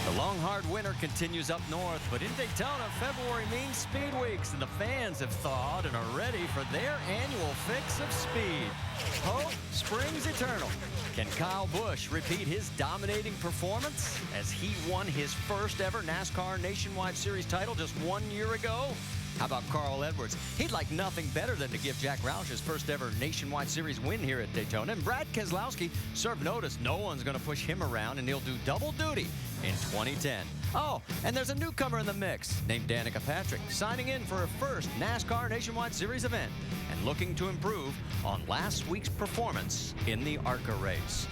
The long, hard winter continues up north, but in Daytona, February means speed weeks, and the fans have thawed and are ready for their annual fix of speed. Hope springs eternal. Can Kyle Busch repeat his dominating performance as he won his first ever NASCAR Nationwide Series title just 1 year ago? How about Carl Edwards? He'd like nothing better than to give Jack Roush his first ever Nationwide Series win here at Daytona. And Brad Keselowski served notice no one's going to push him around, and he'll do double duty in 2010. Oh, and there's a newcomer in the mix named Danica Patrick, signing in for her first NASCAR Nationwide Series event and looking to improve on last week's performance in the ARCA race.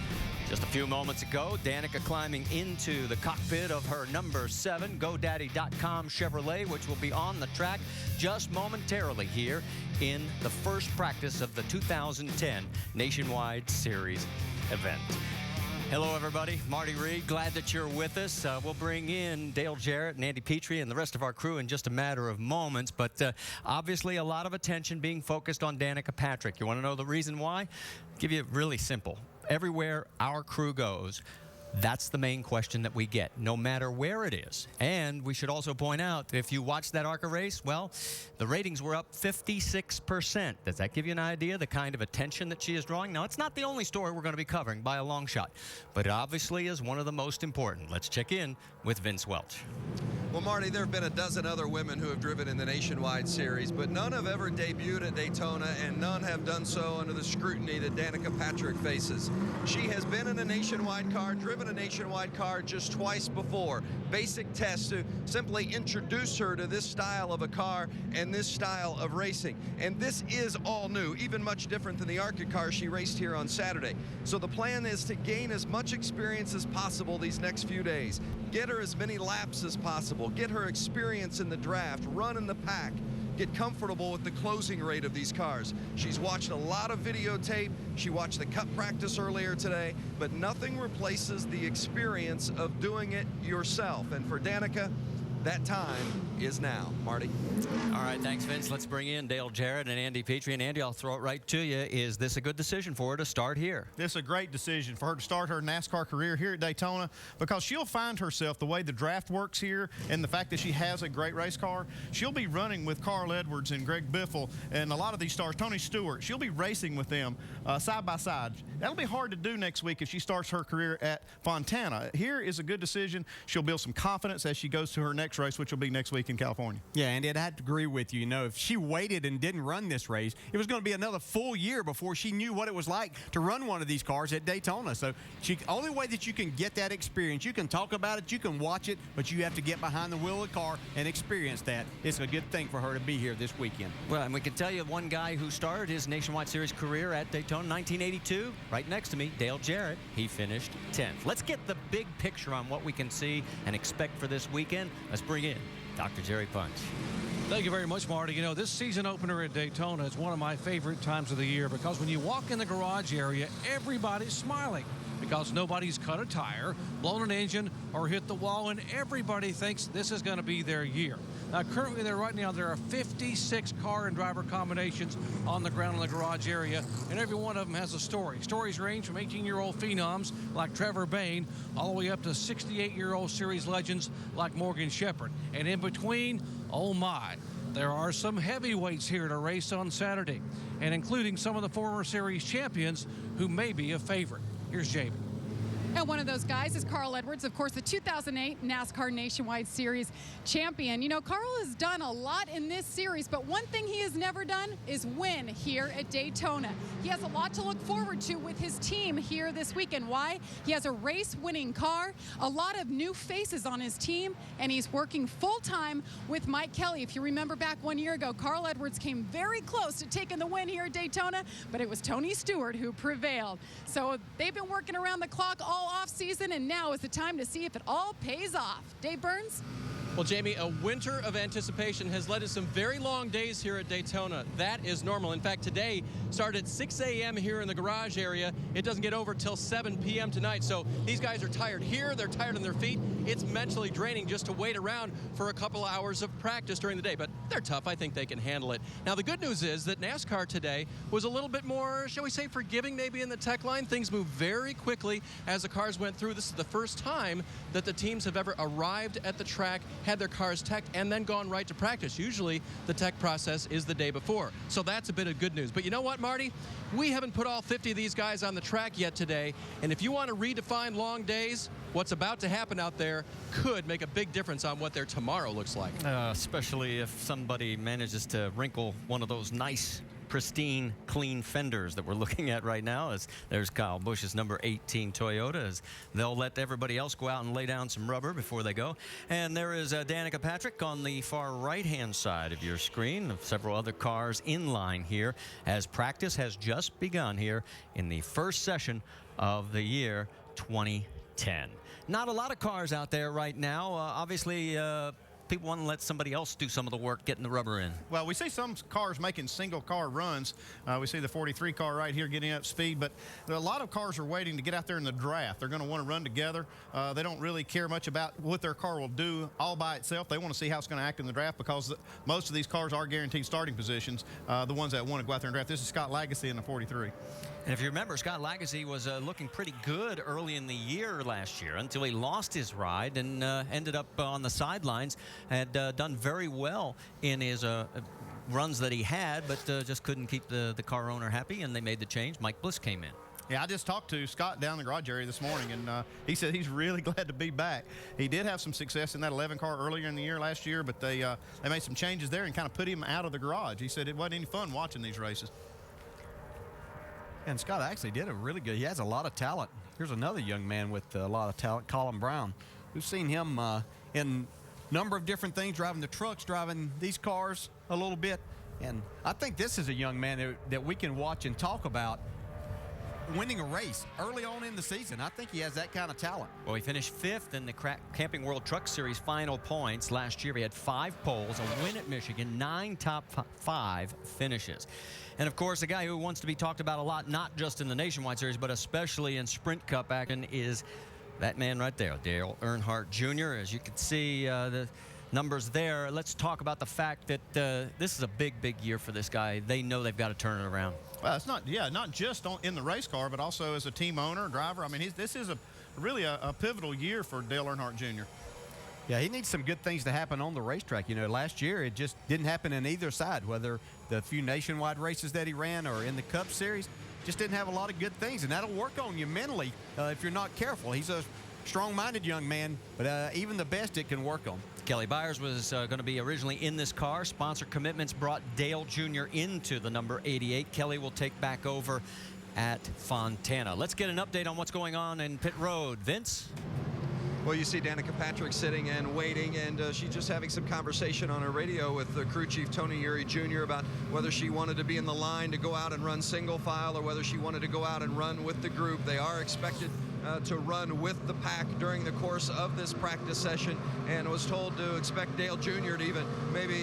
Just a few moments ago, Danica climbing into the cockpit of her number 7 GoDaddy.com Chevrolet, which will be on the track just momentarily here in the first practice of the 2010 Nationwide Series event. Hello, everybody. Marty Reed, glad that you're with us. We'll bring in Dale Jarrett and Andy Petrie and the rest of our crew in just a matter of moments, but obviously a lot of attention being focused on Danica Patrick. You want to know the reason why? I'll give you really simple. Everywhere our crew goes, that's the main question that we get, no matter where it is. And we should also point out, if you watch that ARCA race, well, the ratings were up 56%. Does that give you an idea the kind of attention that she is drawing? Now, it's not the only story we're going to be covering by a long shot, but it obviously is one of the most important. Let's check in with Vince Welch. Well, Marty, there have been a dozen other women who have driven in the Nationwide Series, but none have ever debuted at Daytona, and none have done so under the scrutiny that Danica Patrick faces. She has been in a Nationwide car, driven a Nationwide car just twice before. Basic tests to simply introduce her to this style of a car and this style of racing. And this is all new, even much different than the ARCA car she raced here on Saturday. So the plan is to gain as much experience as possible these next few days. Get her as many laps as possible. Get her experience in the draft, run in the pack, get comfortable with the closing rate of these cars. She's watched a lot of videotape. She watched the Cup practice earlier today, but nothing replaces the experience of doing it yourself. And for Danica, that time is now. Marty? All right, thanks, Vince. Let's bring in Dale Jarrett and Andy Petrie. And Andy, I'll throw it right to you. Is this a good decision for her to start here? This is a great decision for her to start her NASCAR career here at Daytona, because she'll find herself, the way the draft works here and the fact that she has a great race car, she'll be running with Carl Edwards and Greg Biffle and a lot of these stars, Tony Stewart. She'll be racing with them side by side. That'll be hard to do next week if she starts her career at Fontana. Here is a good decision. She'll build some confidence as she goes to her next race, which will be next week in California. Yeah, Andy, I'd have to agree with you. You know, if she waited and didn't run this race, it was going to be another full year before she knew what it was like to run one of these cars at Daytona. So only way that you can get that experience, you can talk about it, you can watch it, but you have to get behind the wheel of the car and experience that. It's a good thing for her to be here this weekend. Well, and we can tell you one guy who started his Nationwide Series career at Daytona 1982, right next to me, Dale Jarrett. He finished 10th. Let's get the big picture on what we can see and expect for this weekend. Let's bring in Dr. Jerry Punch. Thank you very much, Marty. You know, this season opener at Daytona is one of my favorite times of the year, because when you walk in the garage area, everybody's smiling because nobody's cut a tire, blown an engine, or hit the wall, and everybody thinks this is going to be their year. Now, currently, right now, there are 56 car and driver combinations on the ground in the garage area, and every one of them has a story. Stories range from 18-year-old phenoms like Trevor Bayne all the way up to 68-year-old series legends like Morgan Shepherd. And in between, oh my, there are some heavyweights here to race on Saturday, and including some of the former series champions who may be a favorite. Here's Jamie. And one of those guys is Carl Edwards, of course, the 2008 NASCAR Nationwide Series champion. You know, Carl has done a lot in this series, but one thing he has never done is win here at Daytona. He has a lot to look forward to with his team here this weekend. Why? He has a race-winning car, a lot of new faces on his team, and he's working full-time with Mike Kelly. If you remember back 1 year ago, Carl Edwards came very close to taking the win here at Daytona, but it was Tony Stewart who prevailed. So they've been working around the clock all off season, and now is the time to see if it all pays off. Dave Burns? Well, Jamie, a winter of anticipation has led to some very long days here at Daytona. That is normal. In fact, today started at 6 a.m. here in the garage area. It doesn't get over till 7 p.m. tonight. So these guys are tired here. They're tired on their feet. It's mentally draining just to wait around for a couple hours of practice during the day. But they're tough. I think they can handle it. Now, the good news is that NASCAR today was a little bit more, shall we say, forgiving maybe in the tech line. Things moved very quickly as the cars went through. This is the first time that the teams have ever arrived at the track, had their cars teched, and then gone right to practice. Usually, the tech process is the day before. So that's a bit of good news. But you know what, Marty? We haven't put all 50 of these guys on the track yet today. And if you want to redefine long days, what's about to happen out there could make a big difference on what their tomorrow looks like. Especially if somebody manages to wrinkle one of those nice, pristine, clean fenders that we're looking at right now. As there's Kyle Busch's number 18 Toyota, as they'll let everybody else go out and lay down some rubber before they go. And there is Danica Patrick on the far right-hand side of your screen. Several other cars in line here as practice has just begun here in the first session of the year 2010. Not a lot of cars out there right now. Obviously, people want to let somebody else do some of the work getting the rubber in. Well, we see some cars making single car runs. We see the 43 car right here getting up speed, but a lot of cars are waiting to get out there in the draft. They're going to want to run together. They don't really care much about what their car will do all by itself. They want to see how it's going to act in the draft because most of these cars are guaranteed starting positions, the ones that want to go out there and draft. This is Scott Lagacy in the 43. And if you remember, Scott Lagacy was looking pretty good early in the year last year until he lost his ride and ended up on the sidelines. Had done very well in his runs that he had, but just couldn't keep the car owner happy, and they made the change. Mike Bliss came in. Yeah, I just talked to Scott down in the garage area this morning, and he said he's really glad to be back. He did have some success in that 11 car earlier in the year last year, but they made some changes there and kind of put him out of the garage. He said it wasn't any fun watching these races. And Scott actually did a really good. He has a lot of talent. Here's another young man with a lot of talent, Colin Brown. We've seen him in a number of different things, driving the trucks, driving these cars a little bit. And I think this is a young man that we can watch and talk about winning a race early on in the season. I think he has that kind of talent. Well, he finished 5th in the Camping World Truck Series final points. Last year he had 5 poles, a win at Michigan, 9 top 5 finishes. And, of course, a guy who wants to be talked about a lot, not just in the Nationwide Series, but especially in Sprint Cup action, is that man right there, Dale Earnhardt Jr. As you can see, the numbers there. Let's talk about the fact that this is a big, big year for this guy. They know they've got to turn it around. Well, it's not just in the race car, but also as a team owner, driver. I mean, this is really a pivotal year for Dale Earnhardt Jr. Yeah, he needs some good things to happen on the racetrack. You know, last year it just didn't happen in either side, whether the few nationwide races that he ran or in the Cup Series. Just didn't have a lot of good things, and that'll work on you mentally if you're not careful. He's a strong-minded young man, but even the best it can work on. Kelly Byers was going to be originally in this car. Sponsor commitments brought Dale Jr. into the number 88. Kelly will take back over at Fontana. Let's get an update on what's going on in pit road. Vince? Well, you see Danica Patrick sitting and waiting, and she's just having some conversation on her radio with the crew chief, Tony Uri Jr., about whether she wanted to be in the line to go out and run single file or whether she wanted to go out and run with the group. They are expected to run with the pack during the course of this practice session, and was told to expect Dale Jr. to even maybe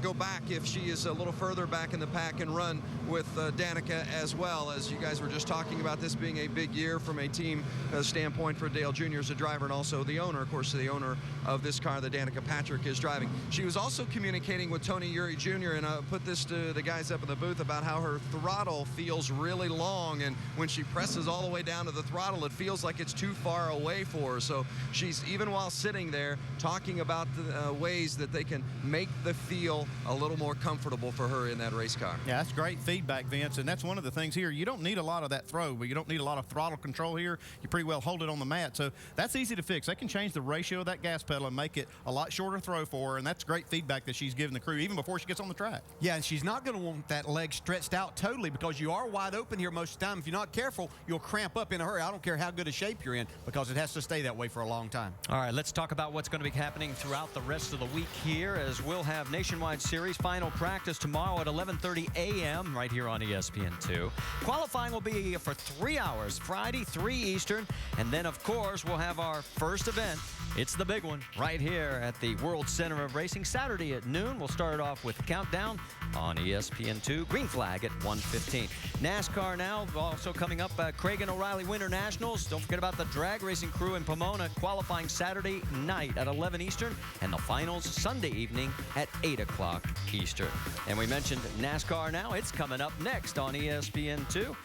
go back if she is a little further back in the pack and run with Danica as well. As you guys were just talking about, this being a big year from a team standpoint for Dale Jr. as a driver, and also the owner, of course, the owner of this car that Danica Patrick is driving. She was also communicating with Tony Uri Jr., and put this to the guys up in the booth about how her throttle feels really long, and when she presses all the way down to the throttle, it feels like it's too far away for her. So she's, even while sitting there, talking about the ways that they can make the feel a little more comfortable for her in that race car. Yeah, that's great feedback, Vince, and that's one of the things here. You don't need a lot of that throw, but you don't need a lot of throttle control here. You pretty well hold it on the mat, so that's easy to fix. They can change the ratio of that gas pedal and make it a lot shorter throw for her, and that's great feedback that she's giving the crew even before she gets on the track. Yeah, and she's not going to want that leg stretched out totally because you are wide open here most of the time. If you're not careful, you'll cramp up in a hurry. I don't care how good a shape you're in because it has to stay that way for a long time. All right, let's talk about what's going to be happening throughout the rest of the week here, as we'll have Nationwide Series final practice tomorrow at 11:30 a.m. right here on ESPN2. Qualifying will be for 3 hours, Friday, 3 Eastern, and then, of course, we'll have our first event. It's the big one right here at the World Center of Racing, Saturday at noon. We'll start it off with the countdown on ESPN2. Green flag at 1:15. NASCAR now, also coming up, Craig and O'Reilly Winter Nationals. finals. Don't forget about the drag racing crew in Pomona qualifying Saturday night at 11 Eastern and the finals Sunday evening at 8 o'clock Eastern. And we mentioned NASCAR now. It's coming up next on ESPN2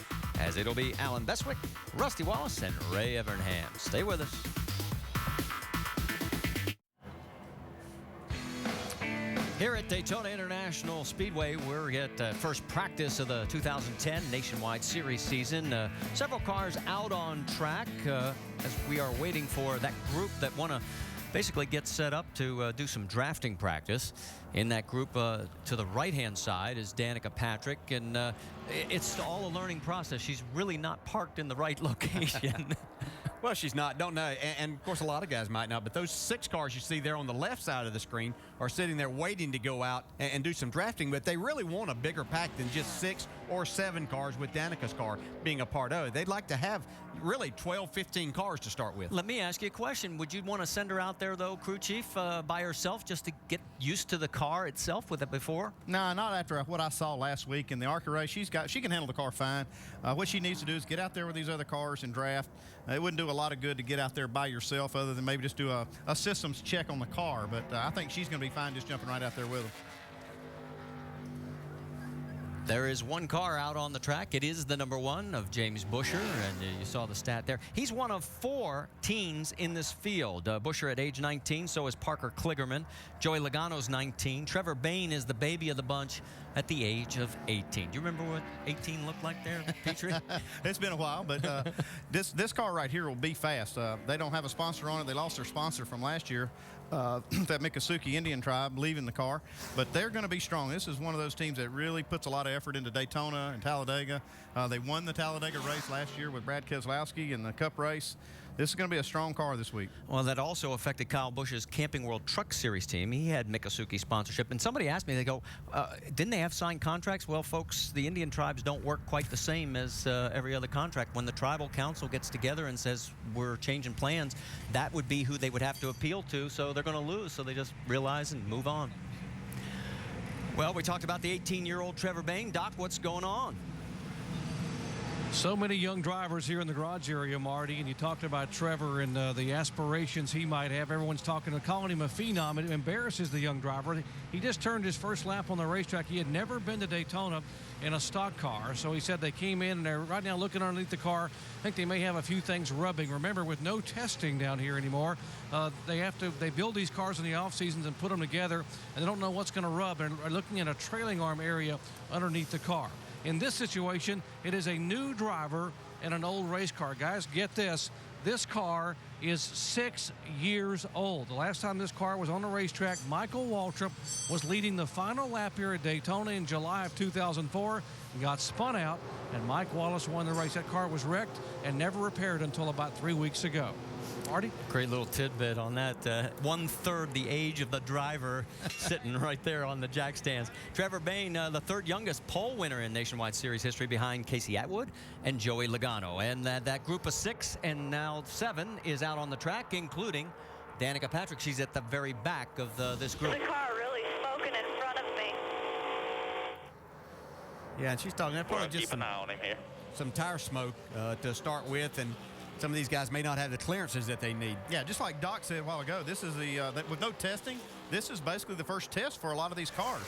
as it'll be Alan Bestwick, Rusty Wallace, and Ray Evernham. Stay with us. Here at Daytona International Speedway, we're at first practice of the 2010 Nationwide Series season. Several cars out on track as we are waiting for that group that want to basically get set up to do some drafting practice. In that group to the right-hand side is Danica Patrick, and it's all a learning process. She's really not parked in the right location. Well, she's not. Don't know. And, of course, a lot of guys might not. But those 6 cars you see there on the left side of the screen are sitting there waiting to go out and do some drafting. But they really want a bigger pack than just 6 or 7 cars with Danica's car being a part of it. They'd like to have really 12, 15 cars to start with. Let me ask you a question. Would you want to send her out there, though, crew chief, by herself just to get used to the car itself with it before? No, not after what I saw last week in the ARCA race. She can handle the car fine. What she needs to do is get out there with these other cars and draft. It wouldn't do a lot of good to get out there by yourself other than maybe just do a systems check on the car. But I think she's going to be fine just jumping right out there with them. There is one car out on the track. It is the number 1 of James Buescher, and you saw the stat there. He's one of 4 teens in this field. Buescher at age 19, so is Parker Kligerman. Joey Logano's 19. Trevor Bayne is the baby of the bunch at the age of 18. Do you remember what 18 looked like there, Petrie? It's been a while, but this car right here will be fast. They don't have a sponsor on it. They lost their sponsor from last year. That Miccosukee Indian tribe leaving the car, but they're going to be strong. This is one of those teams that really puts a lot of effort into Daytona and Talladega. They won the Talladega race last year with Brad Keselowski in the Cup race. This is going to be a strong car this week. Well, that also affected Kyle Busch's Camping World Truck Series team. He had Miccosukee sponsorship. And somebody asked me, they go, didn't they have signed contracts? Well, folks, the Indian tribes don't work quite the same as every other contract. When the tribal council gets together and says, we're changing plans, that would be who they would have to appeal to. So they're going to lose. So they just realize and move on. Well, we talked about the 18-year-old Trevor Bayne. Doc, what's going on? So many young drivers here in the garage area, Marty, and you talked about Trevor and the aspirations he might have. Everyone's calling him a phenom. It embarrasses the young driver. He just turned his first lap on the racetrack. He had never been to Daytona in a stock car, so he said they came in and they're right now looking underneath the car. I think they may have a few things rubbing. Remember, with no testing down here anymore, they build these cars in the off seasons and put them together, and they don't know what's going to rub. And are looking at a trailing arm area underneath the car. In this situation, it is a new driver and an old race car. Guys, get this. This car is 6 years old. The last time this car was on the racetrack, Michael Waltrip was leading the final lap here at Daytona in July of 2004 and got spun out, and Mike Wallace won the race. That car was wrecked and never repaired until about 3 weeks ago. Marty? Great little tidbit on that. 1/3 the age of the driver sitting right there on the jack stands. Trevor Bayne, the 3rd youngest pole winner in Nationwide Series history behind Casey Atwood and Joey Logano. And that group of 6 and now 7 is out on the track, including Danica Patrick. She's at the very back of this group. The car really smoking in front of me. Yeah, and she's talking. Probably just keep an eye on him here. some tire smoke to start with, and some of these guys may not have the clearances that they need. Yeah, just like Doc said a while ago, this is with no testing, this is basically the first test for a lot of these cars.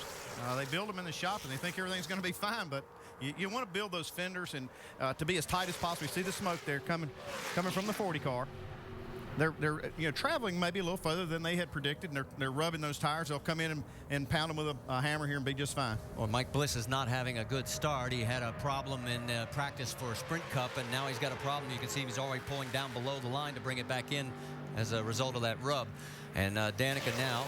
They build them in the shop and they think everything's going to be fine, but you want to build those fenders and to be as tight as possible. You see the smoke there coming from the 40 car. They're traveling maybe a little further than they had predicted, and they're rubbing those tires. They'll come in and pound them with a hammer here and be just fine. Well, Mike Bliss is not having a good start. He had a problem in practice for Sprint Cup, and now he's got a problem. You can see he's already pulling down below the line to bring it back in as a result of that rub. And Danica now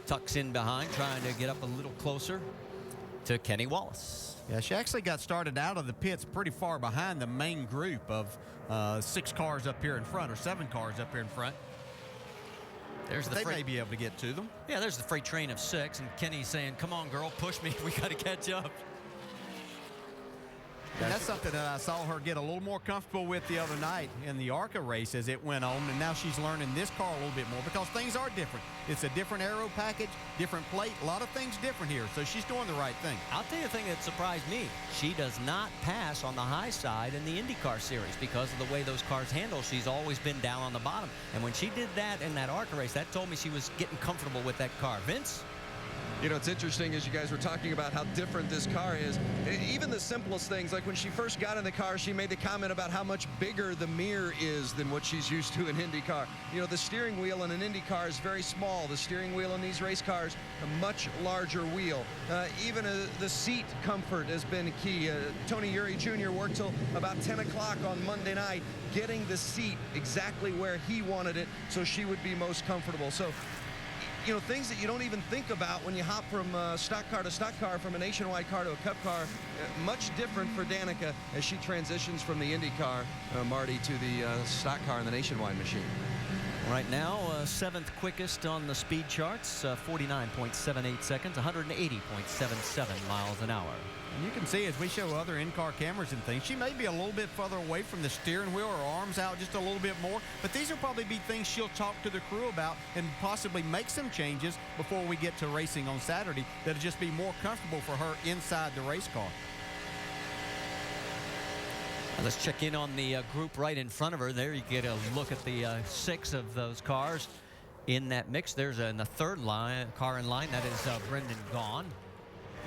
tucks in behind, trying to get up a little closer to Kenny Wallace. Yeah, she actually got started out of the pits pretty far behind the main group of 6 cars up here in front, or 7 cars up here in front. There's the they may be able to get to them. Yeah, there's the freight train of 6, and Kenny's saying, come on, girl, push me. We got to catch up. And that's something that I saw her get a little more comfortable with the other night in the ARCA race as it went on, and now she's learning this car a little bit more because things are different. It's a different aero package, different plate, a lot of things different here, so she's doing the right thing. I'll tell you the thing that surprised me. She does not pass on the high side in the IndyCar series because of the way those cars handle. She's always been down on the bottom, and when she did that in that ARCA race, that told me she was getting comfortable with that car. Vince? You know, it's interesting as you guys were talking about how different this car is. Even the simplest things, like when she first got in the car, she made the comment about how much bigger the mirror is than what she's used to in IndyCar. You know, the steering wheel in an IndyCar is very small. The steering wheel in these race cars, a much larger wheel. Even the seat comfort has been key. Tony Eury Jr. worked till about 10 o'clock on Monday night, getting the seat exactly where he wanted it so she would be most comfortable. So, you know, things that you don't even think about when you hop from stock car to stock car, from a nationwide car to a cup car. Much different for Danica as she transitions from the Indy car, Marty, to the stock car in the nationwide machine. Right now, 7th quickest on the speed charts, 49.78 seconds, 180.77 miles an hour. And you can see as we show other in-car cameras and things, she may be a little bit further away from the steering wheel, her arms out just a little bit more, but these will probably be things she'll talk to the crew about and possibly make some changes before we get to racing on Saturday that'll just be more comfortable for her inside the race car. Let's check in on the group right in front of her. There you get a look at the 6 of those cars in that mix. There's in the third car in line. That is Brendan Gaughan.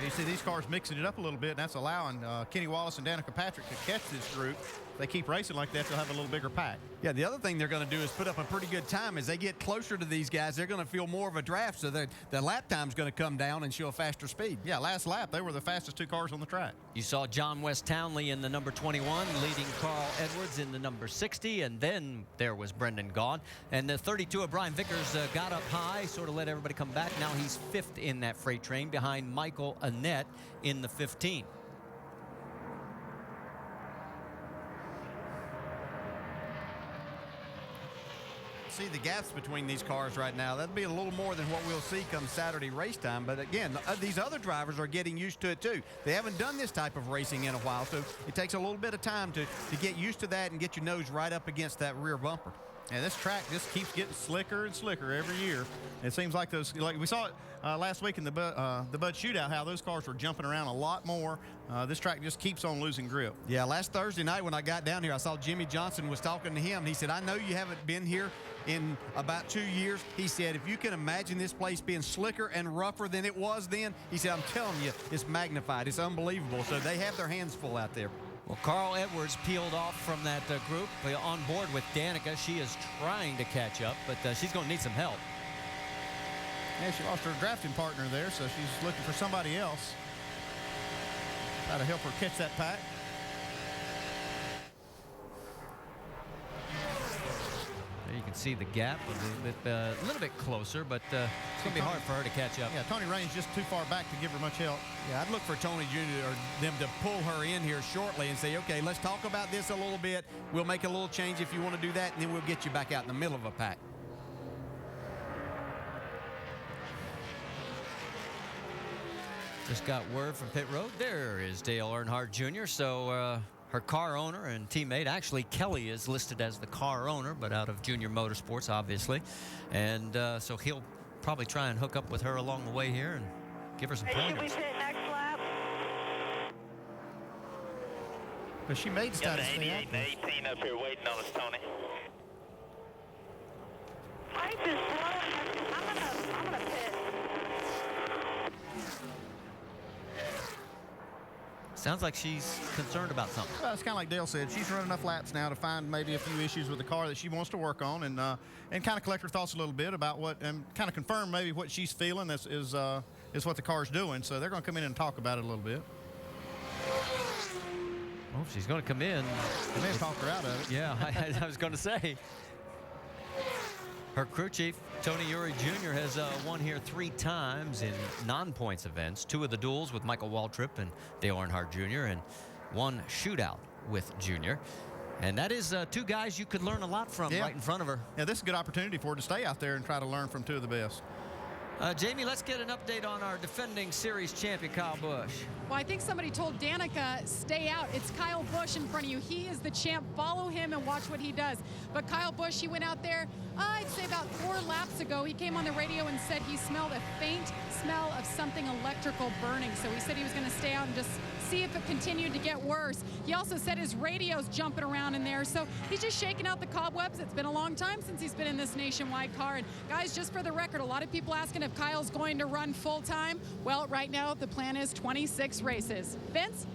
You see these cars mixing it up a little bit, and that's allowing Kenny Wallace and Danica Patrick to catch this group. If they keep racing like that, they'll have a little bigger pack. Yeah, the other thing they're going to do is put up a pretty good time. As they get closer to these guys, they're going to feel more of a draft, so the lap time's going to come down and show a faster speed. Yeah, last lap, they were the fastest 2 cars on the track. You saw John West Townley in the number 21, leading Carl Edwards in the number 60, and then there was Brendan Gaughan. And the 32 of Brian Vickers got up high, sort of let everybody come back. Now he's 5th in that freight train behind Michael Annett in the 15. See the gaps between these cars right now. That'll be a little more than what we'll see come Saturday race time. But again, these other drivers are getting used to it too. They haven't done this type of racing in a while, so it takes a little bit of time to get used to that and get your nose right up against that rear bumper. And this track just keeps getting slicker and slicker every year. It seems like those, like we saw it last week in the Bud Shootout, how those cars were jumping around a lot more. This track just keeps on losing grip. Yeah, last Thursday night when I got down here, I saw Jimmy Johnson was talking to him. He said, I know you haven't been here in about 2 years. He said, if you can imagine this place being slicker and rougher than it was then, he said, I'm telling you, it's magnified. It's unbelievable. So they have their hands full out there. Well, Carl Edwards peeled off from that group on board with Danica. She is trying to catch up, but she's going to need some help. Yeah, she lost her drafting partner there, so she's looking for somebody else. Try to help her catch that pack. There you can see the gap a little bit closer, but it's going to be hard for her to catch up. Yeah, Tony Raines just too far back to give her much help. Yeah, I'd look for Tony Jr. or them to pull her in here shortly and say, okay, let's talk about this a little bit. We'll make a little change if you want to do that, and then we'll get you back out in the middle of a pack. Just got word from pit road. There is Dale Earnhardt Jr. So her car owner and teammate, actually Kelly is listed as the car owner, but out of Junior Motorsports, obviously. And so he'll probably try and hook up with her along the way here and give her some pointers. Should we pit next lap? But she made Got status an stay 88 and 18 up here waiting on us, Tony. Ice is blowing. I'm gonna pit. Sounds like she's concerned about something. Well, it's kind of like Dale said. She's run enough laps now to find maybe a few issues with the car that she wants to work on, and kind of collect her thoughts a little bit about what, and kind of confirm maybe what she's feeling is what the car's doing. So they're going to come in and talk about it a little bit. Well, if she's going to come in. They may have talked her out of it. Yeah, I was going to say. Her crew chief, Tony Eury Jr., has won here 3 times in non-points events. 2 of the duels with Michael Waltrip and Dale Earnhardt Jr., and 1 shootout with Jr. And that is 2 guys you could learn a lot from right in front of her. Yeah, this is a good opportunity for her to stay out there and try to learn from 2 of the best. Jamie, let's get an update on our defending series champion, Kyle Busch. Well, I think somebody told Danica, stay out. It's Kyle Busch in front of you. He is the champ. Follow him and watch what he does. But Kyle Busch, he went out there, I'd say about 4 laps ago. He came on the radio and said he smelled a faint smell of something electrical burning. So he said he was going to stay out and just see if it continued to get worse. He also said his radio's jumping around in there. So he's just shaking out the cobwebs. It's been a long time since he's been in this nationwide car. And guys, just for the record, a lot of people asking if Kyle's going to run full time. Well, right now the plan is 26 races. Vince?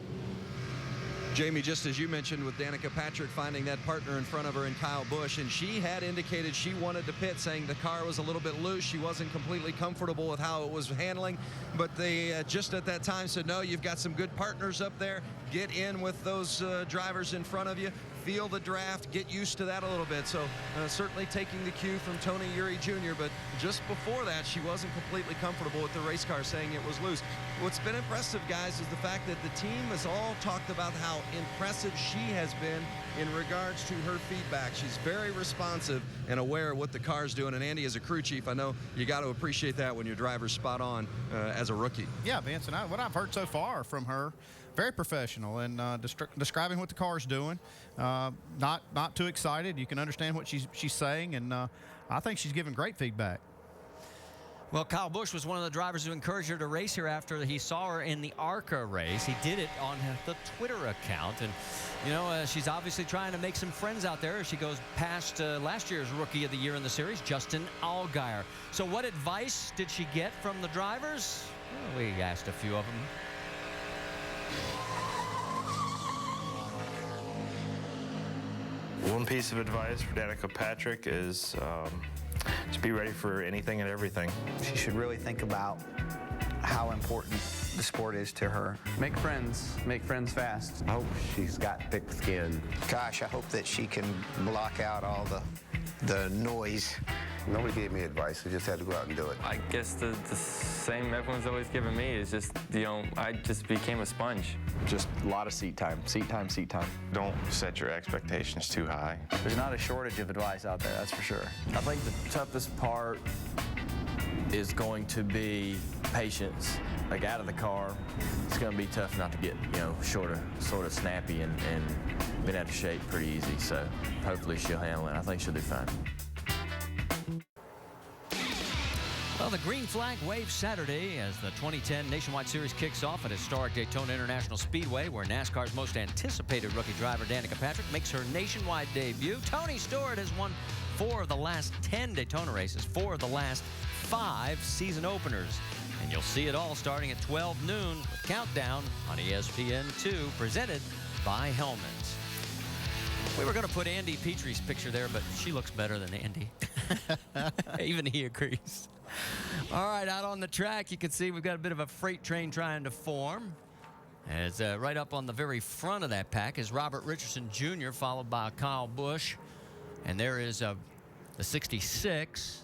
Jamie, just as you mentioned with Danica Patrick finding that partner in front of her in Kyle Busch, and she had indicated she wanted to pit, saying the car was a little bit loose. She wasn't completely comfortable with how it was handling, but they just at that time said, no, you've got some good partners up there. Get in with those drivers in front of you. Feel the draft, get used to that a little bit. So certainly taking the cue from Tony Uri Jr., but just before that, she wasn't completely comfortable with the race car, saying it was loose. What's been impressive, guys, is the fact that the team has all talked about how impressive she has been in regards to her feedback. She's very responsive and aware of what the car's doing. And Andy, as a crew chief, I know you got to appreciate that when your driver's spot on as a rookie. Yeah, Vince, and what I've heard so far from her, very professional and describing what the car's doing. Not too excited. You can understand what she's saying, and I think she's giving great feedback. Well, Kyle Busch was one of the drivers who encouraged her to race here after he saw her in the ARCA race. He did it on the Twitter account. And, you know, she's obviously trying to make some friends out there as she goes past last year's Rookie of the Year in the series, Justin Allgaier. So what advice did she get from the drivers? Well, we asked a few of them. One piece of advice for Danica Patrick is to be ready for anything and everything. She should really think about how important the sport is to her. Make friends fast. I hope she's got thick skin. Gosh, I hope that she can block out all the noise. Nobody gave me advice. I just had to go out and do it. I guess the same everyone's always given me is just, you know, I just became a sponge. Just a lot of seat time. Don't set your expectations too high. There's not a shortage of advice out there, that's for sure. I think the toughest part is going to be patience. Like out of the car, it's going to be tough not to get, you know, sort of snappy and been out of shape pretty easy. So hopefully she'll handle it. I think she'll do fine. Well, the green flag waves Saturday as the 2010 Nationwide Series kicks off at historic Daytona International Speedway, where NASCAR's most anticipated rookie driver, Danica Patrick, makes her nationwide debut. Tony Stewart has won 4 of the last 10 Daytona races, 4 of the last 5 season openers. And you'll see it all starting at 12 noon with Countdown on ESPN2, presented by Hellman's. We were going to put Andy Petrie's picture there, but she looks better than Andy. Even he agrees. All right, out on the track, you can see we've got a bit of a freight train trying to form. As right up on the very front of that pack is Robert Richardson Jr., followed by Kyle Busch. And there is the 66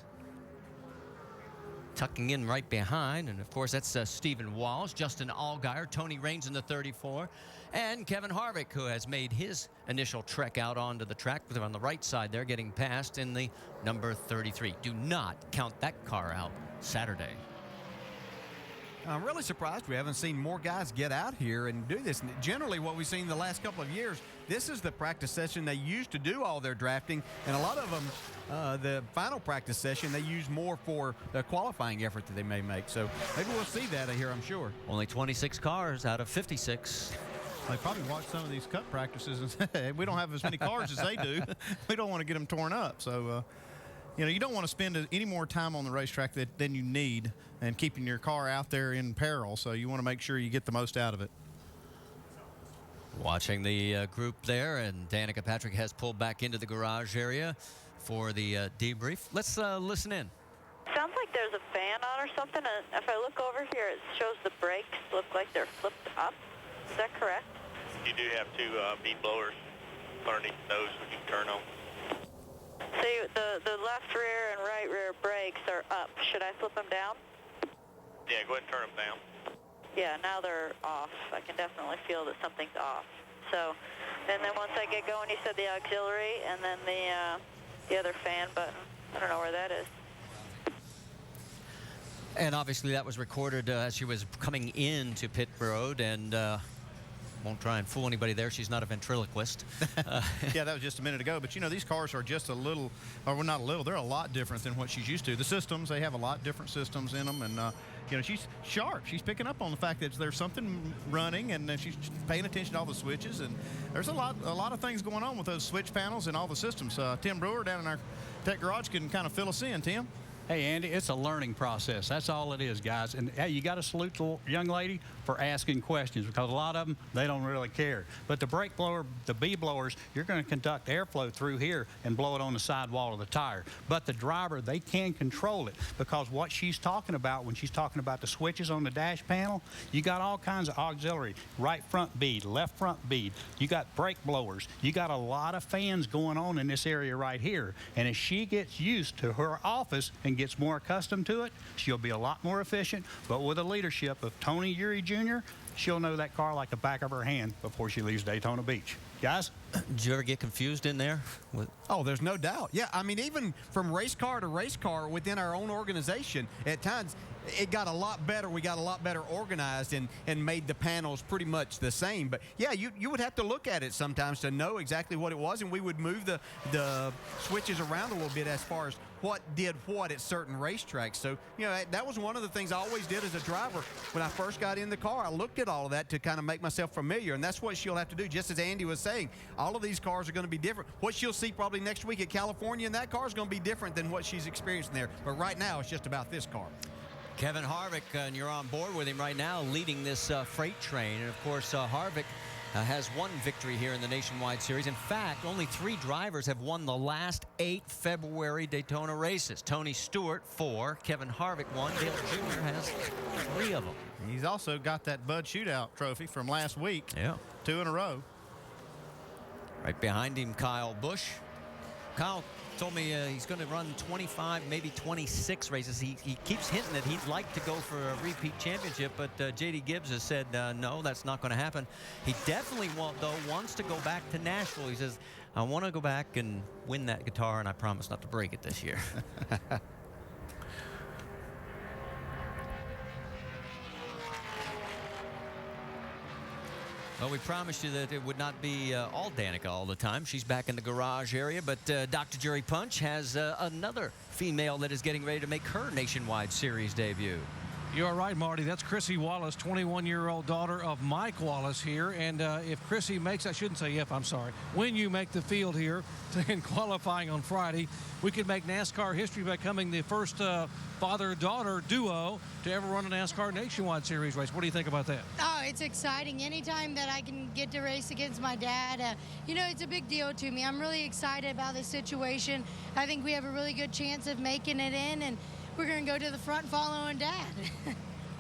tucking in right behind. And, of course, that's Stephen Walsh, Justin Allgaier, Tony Raines in the 34, and Kevin Harvick, who has made his initial trek out onto the track. They're on the right side there, getting past in the number 33. Do not count that car out Saturday. I'm really surprised we haven't seen more guys get out here and do this. Generally, what we've seen the last couple of years, this is the practice session they used to do all their drafting, and a lot of them, the final practice session, they use more for the qualifying effort that they may make. So maybe we'll see that here, I'm sure. Only 26 cars out of 56. They probably watch some of these cup practices and say, we don't have as many cars as they do. We don't want to get them torn up. So, you know, you don't want to spend any more time on the racetrack than you need and keeping your car out there in peril. So you want to make sure you get the most out of it. Watching the group there, and Danica Patrick has pulled back into the garage area for the debrief. Let's listen in. Sounds like there's a fan on or something. And if I look over here, it shows the brakes look like they're flipped up. Is that correct? You do have 2 bead blowers underneath those when you turn them. So the left rear and right rear brakes are up. Should I flip them down? Yeah, go ahead and turn them down. Yeah, now they're off. I can definitely feel that something's off. So, and then once I get going, you said the auxiliary and then the other fan button. I don't know where that is. And obviously that was recorded as she was coming into pit road, and won't try and fool anybody there. She's not a ventriloquist. Yeah, that was just a minute ago. But, you know, these cars are just a little, or well, not a little, they're a lot different than what she's used to. The systems, they have a lot different systems in them. And, you know, she's sharp. She's picking up on the fact that there's something running, and she's paying attention to all the switches. And there's a lot of things going on with those switch panels and all the systems. Tim Brewer down in our tech garage can kind of fill us in. Tim? Hey, Andy, it's a learning process. That's all it is, guys. And hey, you got to salute the young lady for asking questions, because a lot of them, they don't really care. But the brake blower, the B blowers, you're going to conduct airflow through here and blow it on the sidewall of the tire. But the driver, they can control it, because what she's talking about when she's talking about the switches on the dash panel, you got all kinds of auxiliary, right front bead, left front bead. You got brake blowers. You got a lot of fans going on in this area right here. And as she gets used to her office and gets more accustomed to it, she'll be a lot more efficient. But with the leadership of Tony Uri Jr., she'll know that car like the back of her hand before she leaves Daytona Beach. Guys? Did you ever get confused in there? Oh, there's no doubt. Yeah, I mean, even from race car to race car within our own organization, at times it got a lot better. We got a lot better organized and made the panels pretty much the same. But yeah, you would have to look at it sometimes to know exactly what it was, and we would move the switches around a little bit as far as what did what at certain racetracks. So, you know, that was one of the things I always did as a driver. When I first got in the car, I looked at all of that to kind of make myself familiar, and that's what she'll have to do. Just as Andy was saying, all of these cars are going to be different. What she'll see probably next week at California in that car is going to be different than what she's experiencing there. But right now, it's just about this car. Kevin Harvick, and you're on board with him right now, leading this freight train. And, of course, Harvick has one victory here in the Nationwide Series. In fact, only 3 drivers have won the last 8 February Daytona races. Tony Stewart, 4. Kevin Harvick, 1. Dale Jr. has 3 of them. He's also got that Bud Shootout trophy from last week. Yeah. 2 in a row. Right behind him, Kyle Busch. Kyle told me he's going to run 25, maybe 26 races. He keeps hinting that he'd like to go for a repeat championship, but J.D. Gibbs has said, no, that's not going to happen. He definitely wants to go back to Nashville. He says, I want to go back and win that guitar, and I promise not to break it this year. Well, we promised you that it would not be all Danica all the time. She's back in the garage area, but Dr. Jerry Punch has another female that is getting ready to make her Nationwide Series debut. You're right, Marty. That's Chrissy Wallace, 21-year-old daughter of Mike Wallace here. And if Chrissy makes, I shouldn't say if, I'm sorry. When you make the field here in qualifying on Friday, we could make NASCAR history by becoming the first father-daughter duo to ever run a NASCAR Nationwide Series race. What do you think about that? Oh, it's exciting. Anytime that I can get to race against my dad, you know, it's a big deal to me. I'm really excited about this situation. I think we have a really good chance of making it in, and we're going to go to the front following Dad.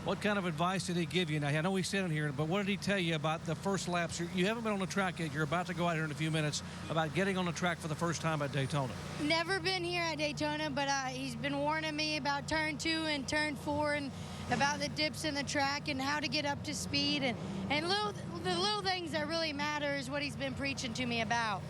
What kind of advice did he give you? Now, I know he's sitting here, but what did he tell you about the first laps? You haven't been on the track yet. You're about to go out here in a few minutes about getting on the track for the first time at Daytona. Never been here at Daytona, but he's been warning me about turn 2 and turn 4 and about the dips in the track and how to get up to speed. And the little things that really matter is what he's been preaching to me about.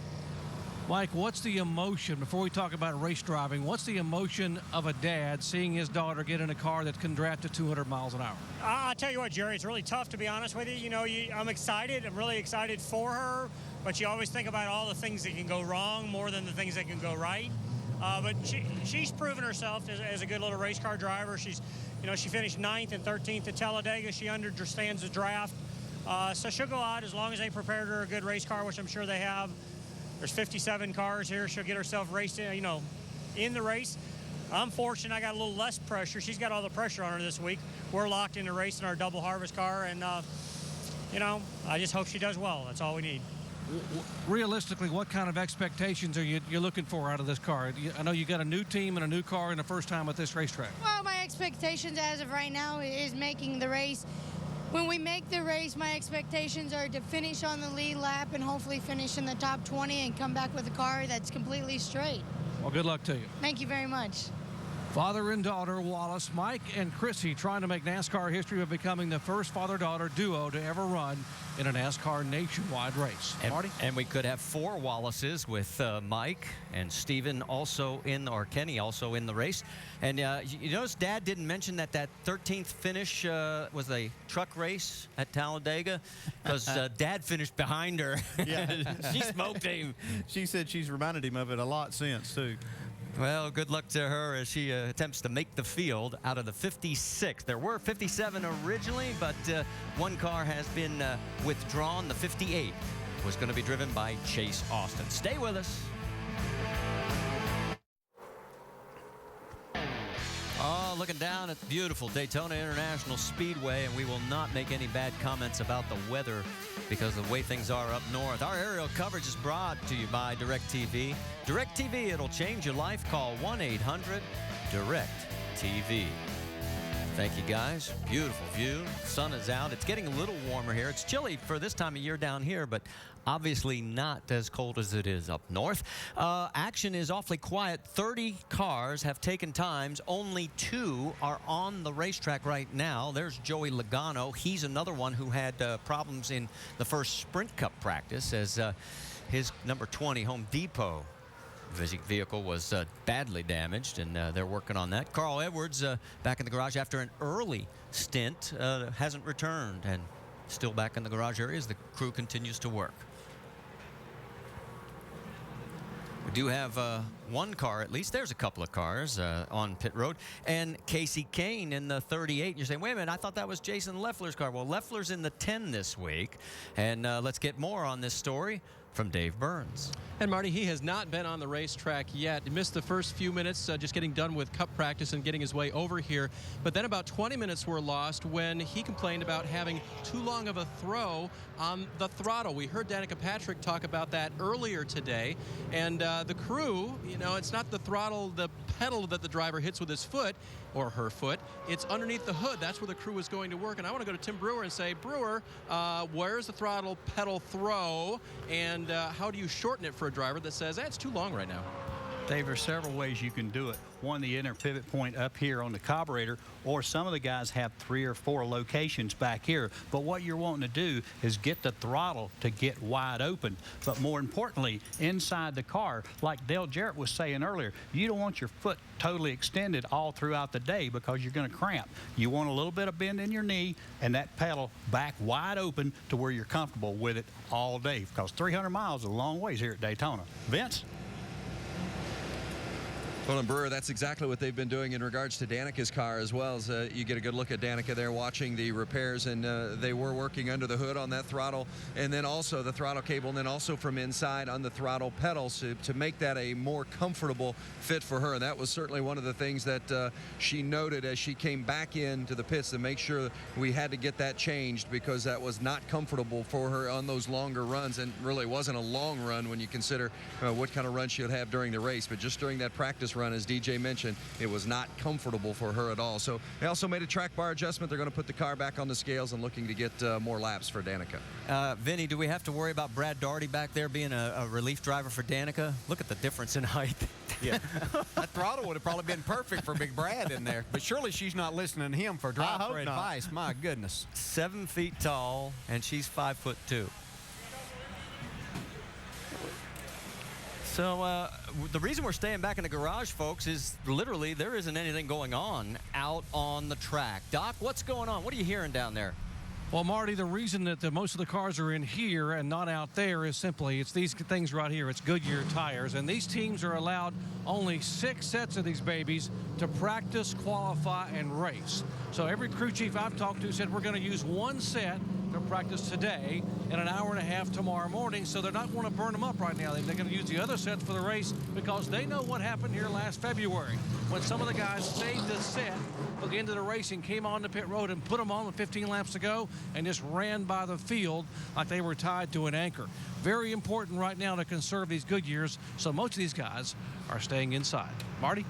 Mike, what's the emotion, before we talk about race driving, what's the emotion of a dad seeing his daughter get in a car that can draft to 200 miles an hour? I'll tell you what, Jerry, it's really tough, to be honest with you. You know, I'm excited. I'm really excited for her, but you always think about all the things that can go wrong more than the things that can go right. But she's proven herself as a good little race car driver. She's, you know, she finished 9th and 13th at Talladega. She understands the draft. So she'll go out as long as they prepared her a good race car, which I'm sure they have. There's 57 cars here. She'll get herself raced, you know, in the race. I'm fortunate I got a little less pressure. She's got all the pressure on her this week. We're locked in the race in our double harvest car, and, you know, I just hope she does well. That's all we need. Realistically, what kind of expectations are you looking for out of this car? I know you got a new team and a new car and the first time at this racetrack. Well, my expectations as of right now is making the race. When we make the race, my expectations are to finish on the lead lap and hopefully finish in the top 20 and come back with a car that's completely straight. Well, good luck to you. Thank you very much. Father and daughter Wallace, Mike and Chrissy, trying to make NASCAR history of becoming the first father-daughter duo to ever run in a NASCAR nationwide race. Marty? And we could have 4 Wallaces with Mike and Steven also or Kenny also in the race. And you notice Dad didn't mention that 13th finish was a truck race at Talladega, because Dad finished behind her. Yeah. She smoked him. She said she's reminded him of it a lot since, too. Well, good luck to her as she attempts to make the field out of the 56. There were 57 originally, but one car has been withdrawn. The 58 was going to be driven by Chase Austin. Stay with us. Oh, looking down at the beautiful Daytona International Speedway, and we will not make any bad comments about the weather because of the way things are up north. Our aerial coverage is brought to you by DirecTV. DirecTV, it'll change your life. Call 1-800-DIRECT-TV. Thank you, guys. Beautiful view. Sun is out. It's getting a little warmer here. It's chilly for this time of year down here, but obviously not as cold as it is up north. Action is awfully quiet. 30 cars have taken times. Only 2 are on the racetrack right now. There's Joey Logano. He's another one who had problems in the first Sprint Cup practice as his number 20 Home Depot vehicle was badly damaged, and they're working on that. Carl Edwards back in the garage after an early stint, hasn't returned, and still back in the garage area as the crew continues to work. We do have one car, at least. There's a couple of cars on pit road. And Casey Kane in the 38. And you're saying, wait a minute, I thought that was Jason Leffler's car. Well, Leffler's in the 10 this week. And let's get more on this story from Dave Burns. And Marty, he has not been on the racetrack yet. He missed the first few minutes just getting done with cup practice and getting his way over here. But then about 20 minutes were lost when he complained about having too long of a throw on the throttle. We heard Danica Patrick talk about that earlier today. And the crew, you know, it's not the throttle, the pedal that the driver hits with his foot or her foot. It's underneath the hood. That's where the crew is going to work. And I want to go to Tim Brewer and say, Brewer, where's the throttle pedal throw? And how do you shorten it for a driver that says, it's too long right now? Dave, there's several ways you can do it. One, the inner pivot point up here on the carburetor, or some of the guys have 3 or 4 locations back here. But what you're wanting to do is get the throttle to get wide open. But more importantly, inside the car, like Dale Jarrett was saying earlier, you don't want your foot totally extended all throughout the day because you're going to cramp. You want a little bit of bend in your knee and that pedal back wide open to where you're comfortable with it all day, because 300 miles is a long ways here at Daytona. Vince? Well, and Brewer, that's exactly what they've been doing in regards to Danica's car as well. As you get a good look at Danica there watching the repairs, and they were working under the hood on that throttle, and then also the throttle cable, and then also from inside on the throttle pedals to make that a more comfortable fit for her. And that was certainly one of the things that she noted as she came back into the pits, to make sure we had to get that changed, because that was not comfortable for her on those longer runs, and really wasn't a long run when you consider what kind of run she would have during the race. But just during that practice run, as DJ mentioned, it was not comfortable for her at all. So they also made a track bar adjustment. They're going to put the car back on the scales and looking to get more laps for Danica. Vinny, do we have to worry about Brad Daugherty back there being a relief driver for Danica? Look at the difference in height. Yeah, that throttle would have probably been perfect for Big Brad in there. But surely she's not listening to him for driver advice. My goodness. 7 feet tall, and she's 5'2". So the reason we're staying back in the garage, folks, is literally there isn't anything going on out on the track. Doc, what's going on? What are you hearing down there? Well, Marty, the reason that most of the cars are in here and not out there is simply it's these things right here. It's Goodyear tires, and these teams are allowed only 6 sets of these babies to practice, qualify, and race. So every crew chief I've talked to said we're going to use 1 set to practice today and an hour and a half tomorrow morning, so they're not going to burn them up right now. They're going to use the other sets for the race because they know what happened here last February when some of the guys saved the set at the end of the race and came on the pit road and put them on with 15 laps to go and just ran by the field like they were tied to an anchor. Very important right now to conserve these Goodyears, so most of these guys are staying inside. Marty?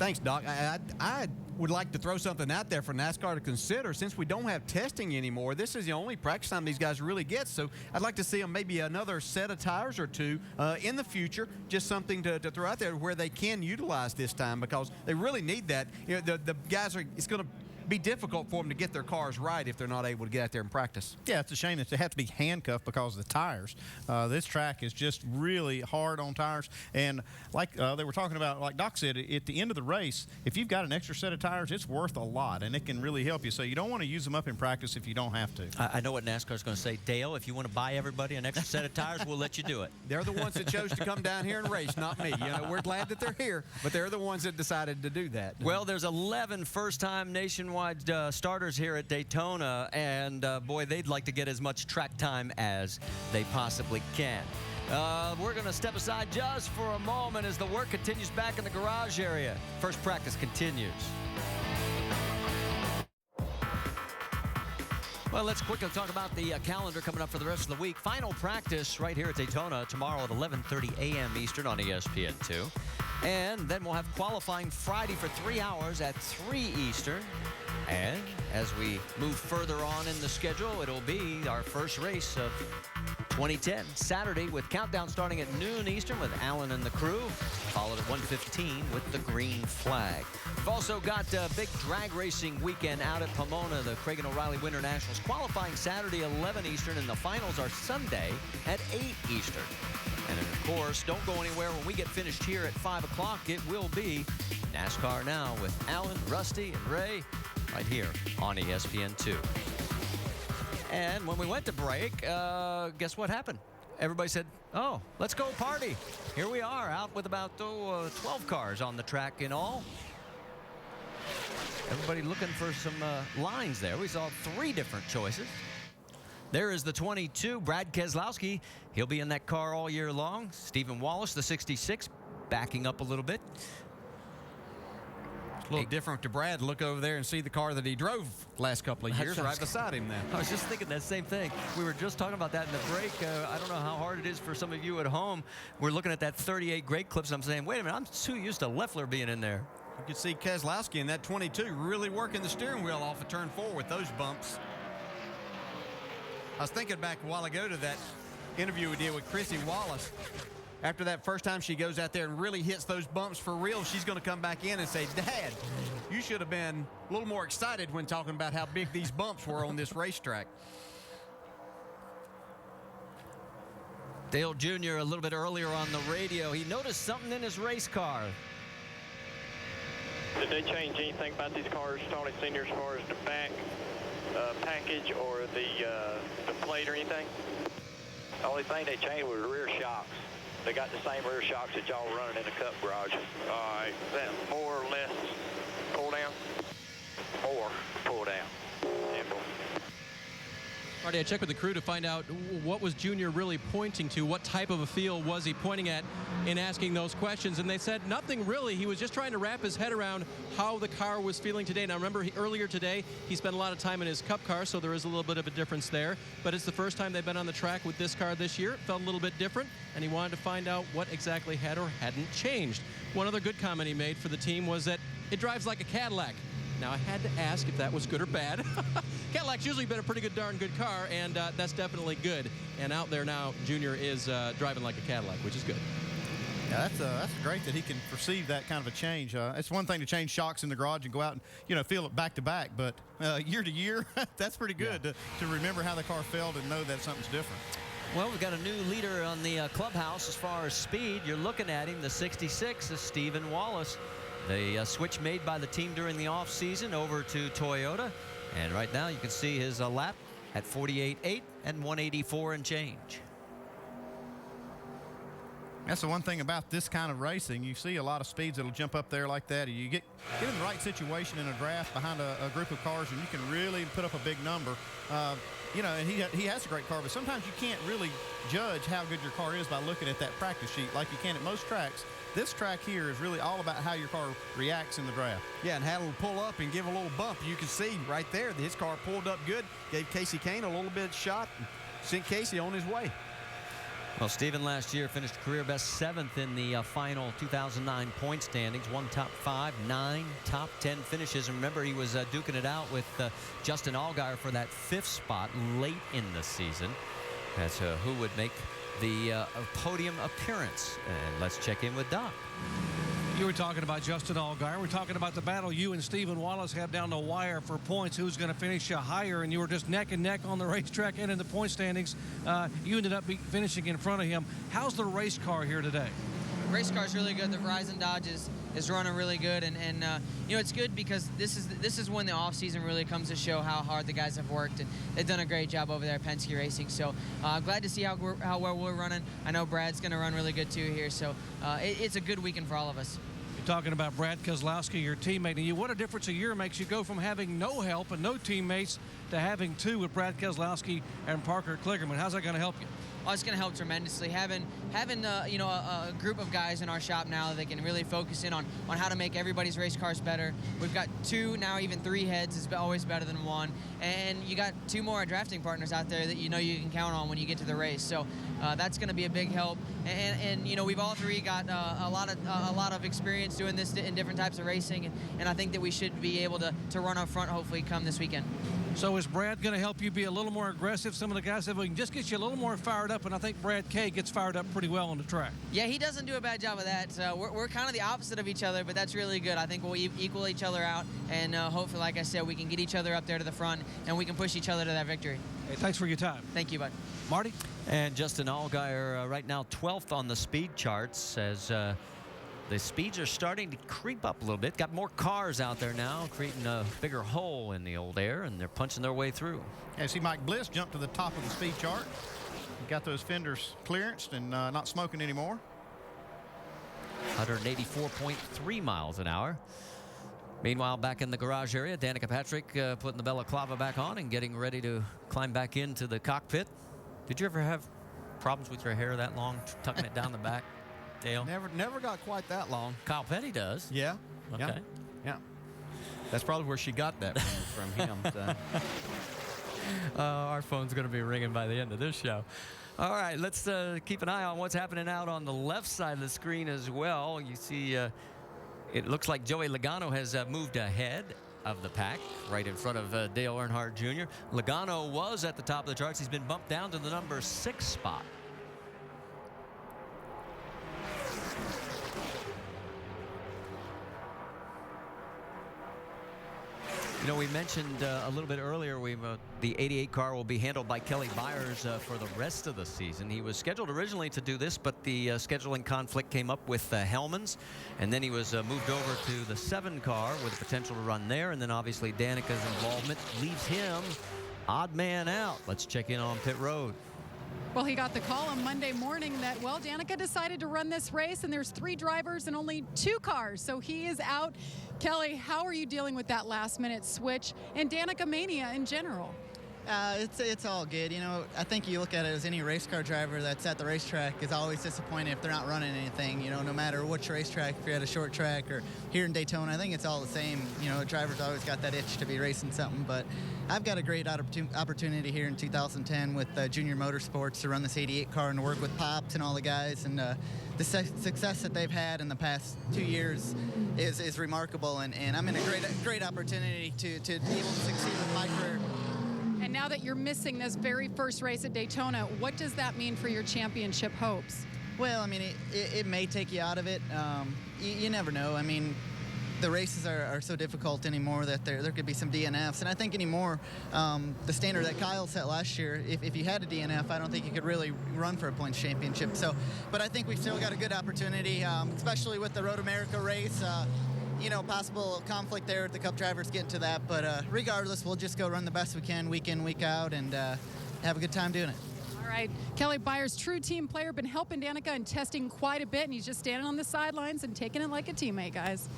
Thanks, Doc. I would like to throw something out there for NASCAR to consider. Since we don't have testing anymore, this is the only practice time these guys really get. So I'd like to see them maybe another set of tires or two in the future, just something to throw out there where they can utilize this time, because they really need that. You know, the guys are, it's going to be difficult for them to get their cars right if they're not able to get out there and practice. Yeah, it's a shame that they have to be handcuffed because of the tires. This track is just really hard on tires, and like they were talking about, like Doc said, at the end of the race, if you've got an extra set of tires, it's worth a lot, and it can really help you. So you don't want to use them up in practice if you don't have to. I know what NASCAR's going to say. Dale, if you want to buy everybody an extra set of tires, we'll let you do it. They're the ones that chose to come down here and race, not me. You know, we're glad that they're here, but they're the ones that decided to do that. Well, there's 11 first-time nationwide starters here at Daytona, and boy, they'd like to get as much track time as they possibly can. We're going to step aside just for a moment as the work continues back in the garage area. First practice continues. Well, let's quickly talk about the calendar coming up for the rest of the week. Final practice right here at Daytona tomorrow at 11:30 a.m. Eastern on ESPN2. And then we'll have qualifying Friday for 3 hours at 3 Eastern. And as we move further on in the schedule, it'll be our first race of 2010, Saturday, with countdown starting at noon Eastern with Allen and the crew, followed at 1:15 with the green flag. We've also got a big drag racing weekend out at Pomona, the Craig and O'Reilly Winter Nationals, qualifying Saturday 11 Eastern, and the finals are Sunday at 8 Eastern. And then, of course, don't go anywhere. When we get finished here at 5 o'clock, it will be NASCAR Now with Alan, Rusty, and Ray right here on ESPN2. And when we went to break, guess what happened? Everybody said, oh, let's go party. Here we are out with about 12 cars on the track in all. Everybody looking for some lines there. We saw 3 different choices. There is the 22, Brad Keselowski. He'll be in that car all year long. Stephen Wallace, the 66, backing up a little bit. A little different to Brad. Look over there and see the car that he drove last couple of years right beside him then. I was just thinking that same thing. We were just talking about that in the break. I don't know how hard it is for some of you at home. We're looking at that 38 great clips, and I'm saying, wait a minute, I'm too used to Leffler being in there. You can see Keselowski in that 22 really working the steering wheel off of turn 4 with those bumps. I was thinking back a while ago to that interview we did with Chrissy Wallace. After that first time she goes out there and really hits those bumps for real, she's going to come back in and say, Dad, you should have been a little more excited when talking about how big these bumps were on this racetrack. Dale Jr. a little bit earlier on the radio, he noticed something in his race car. Did they change anything about these cars, Tony Sr., as far as the back package or the plate or anything? The only thing they changed was rear shocks. They got the same rear shocks that y'all running in the Cup garage. All right. Is that more or less pull down? More pull down. Marty, I checked with the crew to find out what was Junior really pointing to, what type of a feel was he pointing at in asking those questions, and they said nothing really. He was just trying to wrap his head around how the car was feeling today. Now remember, earlier today he spent a lot of time in his Cup car, so there is a little bit of a difference there, but it's the first time they've been on the track with this car this year. It felt a little bit different, and he wanted to find out what exactly had or hadn't changed. One other good comment he made for the team was that it drives like a Cadillac. Now, I had to ask if that was good or bad. Cadillac's usually been a pretty darn good car, and that's definitely good. And out there now, Junior is driving like a Cadillac, which is good. Yeah, that's great that he can perceive that kind of a change. It's one thing to change shocks in the garage and go out and feel it back to back, but year to year, that's pretty good to remember how the car felt and know that something's different. Well, we've got a new leader on the clubhouse as far as speed. You're looking at him. The 66 is Stephen Wallace. The switch made by the team during the offseason over to Toyota. And right now you can see his lap at 48.8 and 184 and change. That's the one thing about this kind of racing. You see a lot of speeds that'll jump up there like that. You get in the right situation in a draft behind a group of cars, and you can really put up a big number. And he has a great car, but sometimes you can't really judge how good your car is by looking at that practice sheet like you can at most tracks. This track here is really all about how your car reacts in the draft. Yeah, and how it'll pull up and give a little bump. You can see right there that his car pulled up good, gave Casey Kane a little bit of shot, and sent Casey on his way. Well, Steven last year finished career best 7th in the final 2009 point standings. 1 top 5, 9 top 10 finishes. And remember, he was duking it out with Justin Allgaier for that 5th spot late in the season. That's who would make the podium appearance. And let's check in with Doc. You were talking about Justin Allgaier. We're talking about the battle you and Stephen Wallace had down the wire for points. Who's going to finish higher? And you were just neck and neck on the racetrack and in the point standings. You ended up finishing in front of him. How's the race car here today? Race car's really good. The Verizon Dodge is running really good, and you know, it's good because this is when the off season really comes to show how hard the guys have worked, and they've done a great job over there at Penske Racing. So I'm glad to see how well we're running. I know Brad's going to run really good too here, so it's a good weekend for all of us. You're talking about Brad Keselowski, your teammate, and what a difference a year makes. You go from having no help and no teammates to having 2 with Brad Keselowski and Parker Kligerman. How's that going to help you? Oh, it's going to help tremendously. Having you know, a group of guys in our shop now that can really focus in on how to make everybody's race cars better. We've got 2, now even 3 heads is always better than 1. And you got 2 more drafting partners out there that you know you can count on when you get to the race. So that's going to be a big help. And you know, we've all 3 got a lot of experience doing this in different types of racing. And I think that we should be able to run up front hopefully come this weekend. So is Brad going to help you be a little more aggressive? Some of the guys said we can just get you a little more fired up, and I think Brad K gets fired up pretty well on the track. Yeah, he doesn't do a bad job of that. So we're kind of the opposite of each other, but that's really good. I think we'll equal each other out, and hopefully, like I said, we can get each other up there to the front, and we can push each other to that victory. Hey, thanks for your time. Thank you, bud. Marty? And Justin Allgaier right now 12th on the speed charts as the speeds are starting to creep up a little bit. Got more cars out there now, creating a bigger hole in the old air, and they're punching their way through. Yeah, see Mike Bliss jumped to the top of the speed chart. Got those fenders clearanced and not smoking anymore. 184.3 miles an hour. Meanwhile, back in the garage area, Danica Patrick putting the balaclava back on and getting ready to climb back into the cockpit. Did you ever have problems with your hair that long, tucking it down the back, Dale? Never got quite that long. Kyle Petty does. Yeah. Okay. Yeah. That's probably where she got that from him. So. Our phone's going to be ringing by the end of this show. All right, let's keep an eye on what's happening out on the left side of the screen as well. You see, it looks like Joey Logano has moved ahead of the pack, right in front of Dale Earnhardt Jr. Logano was at the top of the charts. He's been bumped down to the number 6 spot. You know, we mentioned a little bit earlier, the 88 car will be handled by Kelly Byers for the rest of the season. He was scheduled originally to do this, but the scheduling conflict came up with Hellman's, and then he was moved over to the 7 car with the potential to run there, and then obviously Danica's involvement leaves him odd man out. Let's check in on pit road. Well, he got the call on Monday morning that, well, Danica decided to run this race, and there's 3 drivers and only 2 cars, so he is out. Kelly, how are you dealing with that last-minute switch and Danica mania in general? It's all good. You know, I think you look at it as any race car driver that's at the racetrack is always disappointed if they're not running anything, you know, no matter which racetrack, if you're at a short track or here in Daytona. I think it's all the same. You know, drivers always got that itch to be racing something, but I've got a great opportunity here in 2010 with Junior Motorsports to run this 88 car and to work with Pops and all the guys, and the success that they've had in the past 2 years is remarkable, and I'm in a great opportunity to be able to succeed with my career. And now that you're missing this very first race at Daytona, what does that mean for your championship hopes? Well, I mean, it may take you out of it. You never know. I mean, the races are so difficult anymore that there could be some DNFs. And I think anymore, the standard that Kyle set last year, if you had a DNF, I don't think you could really run for a points championship. So, but I think we've still got a good opportunity, especially with the Road America race. You know, possible conflict there with the Cup drivers getting to that. But regardless, we'll just go run the best we can week in, week out, and have a good time doing it. All right. Kelly Byers, true team player, been helping Danica and testing quite a bit, and he's just standing on the sidelines and taking it like a teammate, guys.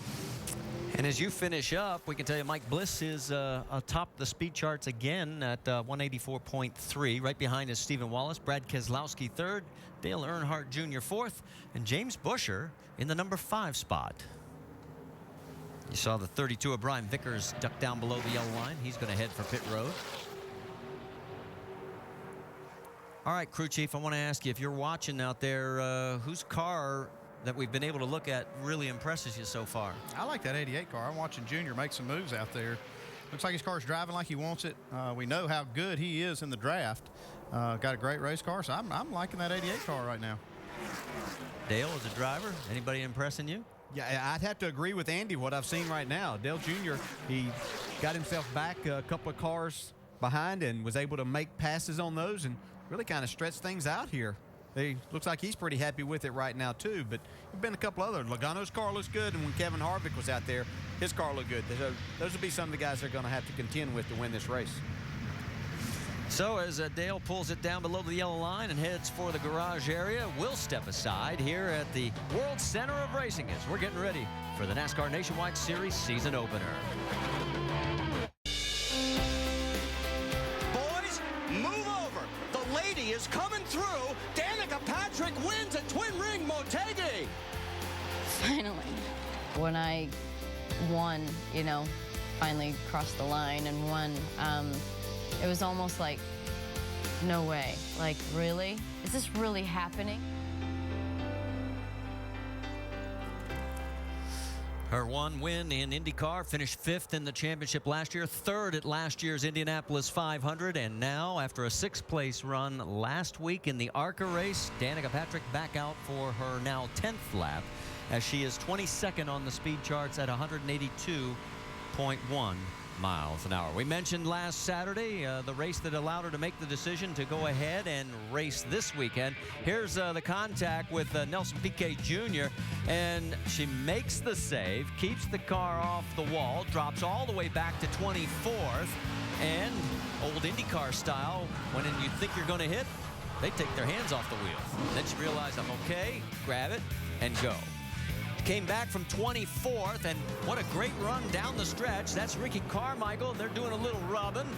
And as you finish up, we can tell you Mike Bliss is atop the speed charts again at 184.3. Right behind is Stephen Wallace, Brad Keselowski 3rd, Dale Earnhardt Jr. 4th, and James Buescher in the number 5 spot. You saw the 32 of Brian Vickers duck down below the yellow line. He's going to head for pit road. All right, crew chief, I want to ask you, if you're watching out there, whose car that we've been able to look at really impresses you so far? I like that 88 car. I'm watching Junior make some moves out there. Looks like his car's driving like he wants it. We know how good he is in the draft. Got a great race car, so I'm liking that 88 car right now. Dale, as a driver, anybody impressing you? Yeah, I'd have to agree with Andy what I've seen right now. Dale Jr., he got himself back a couple of cars behind and was able to make passes on those and really kind of stretch things out here. Looks like he's pretty happy with it right now, too. But there have been a couple other. Logano's car looks good, and when Kevin Harvick was out there, his car looked good. Those will be some of the guys they're going to have to contend with to win this race. So as Dale pulls it down below the yellow line and heads for the garage area, we'll step aside here at the World Center of Racing as we're getting ready for the NASCAR Nationwide Series season opener. Boys, move over. The lady is coming through. Danica Patrick wins at Twin Ring Motegi. Finally. When I won, finally crossed the line and won, it was almost like, no way. Like, really? Is this really happening? Her one win in IndyCar, finished 5th in the championship last year, 3rd at last year's Indianapolis 500, and now, after a 6th-place run last week in the ARCA race, Danica Patrick back out for her now 10th lap, as she is 22nd on the speed charts at 182.1 miles an hour. We mentioned last Saturday the race that allowed her to make the decision to go ahead and race this weekend. Here's the contact with Nelson Piquet Jr., and she makes the save, keeps the car off the wall, drops all the way back to 24th, and old IndyCar style, when you think you're going to hit, they take their hands off the wheel. Then she realized, I'm okay, grab it, and go. Came back from 24th, and what a great run down the stretch. That's Ricky Carmichael. They're doing a little rubbing.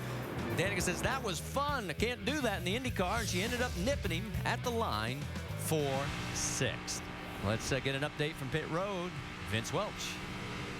Danica says, that was fun. I can't do that in the IndyCar, and she ended up nipping him at the line for 6th. Let's get an update from pit road. Vince Welch.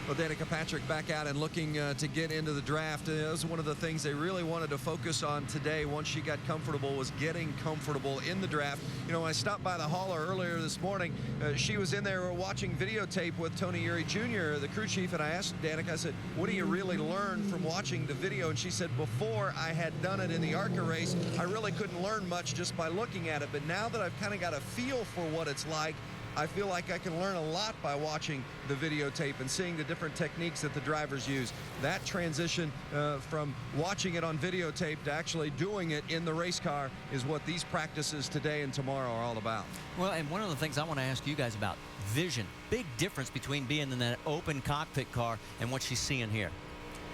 Well, Danica Patrick back out and looking to get into the draft. That was one of the things they really wanted to focus on today once she got comfortable, was getting comfortable in the draft. When I stopped by the hauler earlier this morning, she was in there watching videotape with Tony Uri Jr., the crew chief, and I asked Danica, I said, what do you really learn from watching the video? And she said, before I had done it in the ARCA race, I really couldn't learn much just by looking at it. But now that I've kind of got a feel for what it's like, I feel like I can learn a lot by watching the videotape and seeing the different techniques that the drivers use. That transition from watching it on videotape to actually doing it in the race car is what these practices today and tomorrow are all about. Well, and one of the things I want to ask you guys about, vision. Big difference between being in that open cockpit car and what she's seeing here.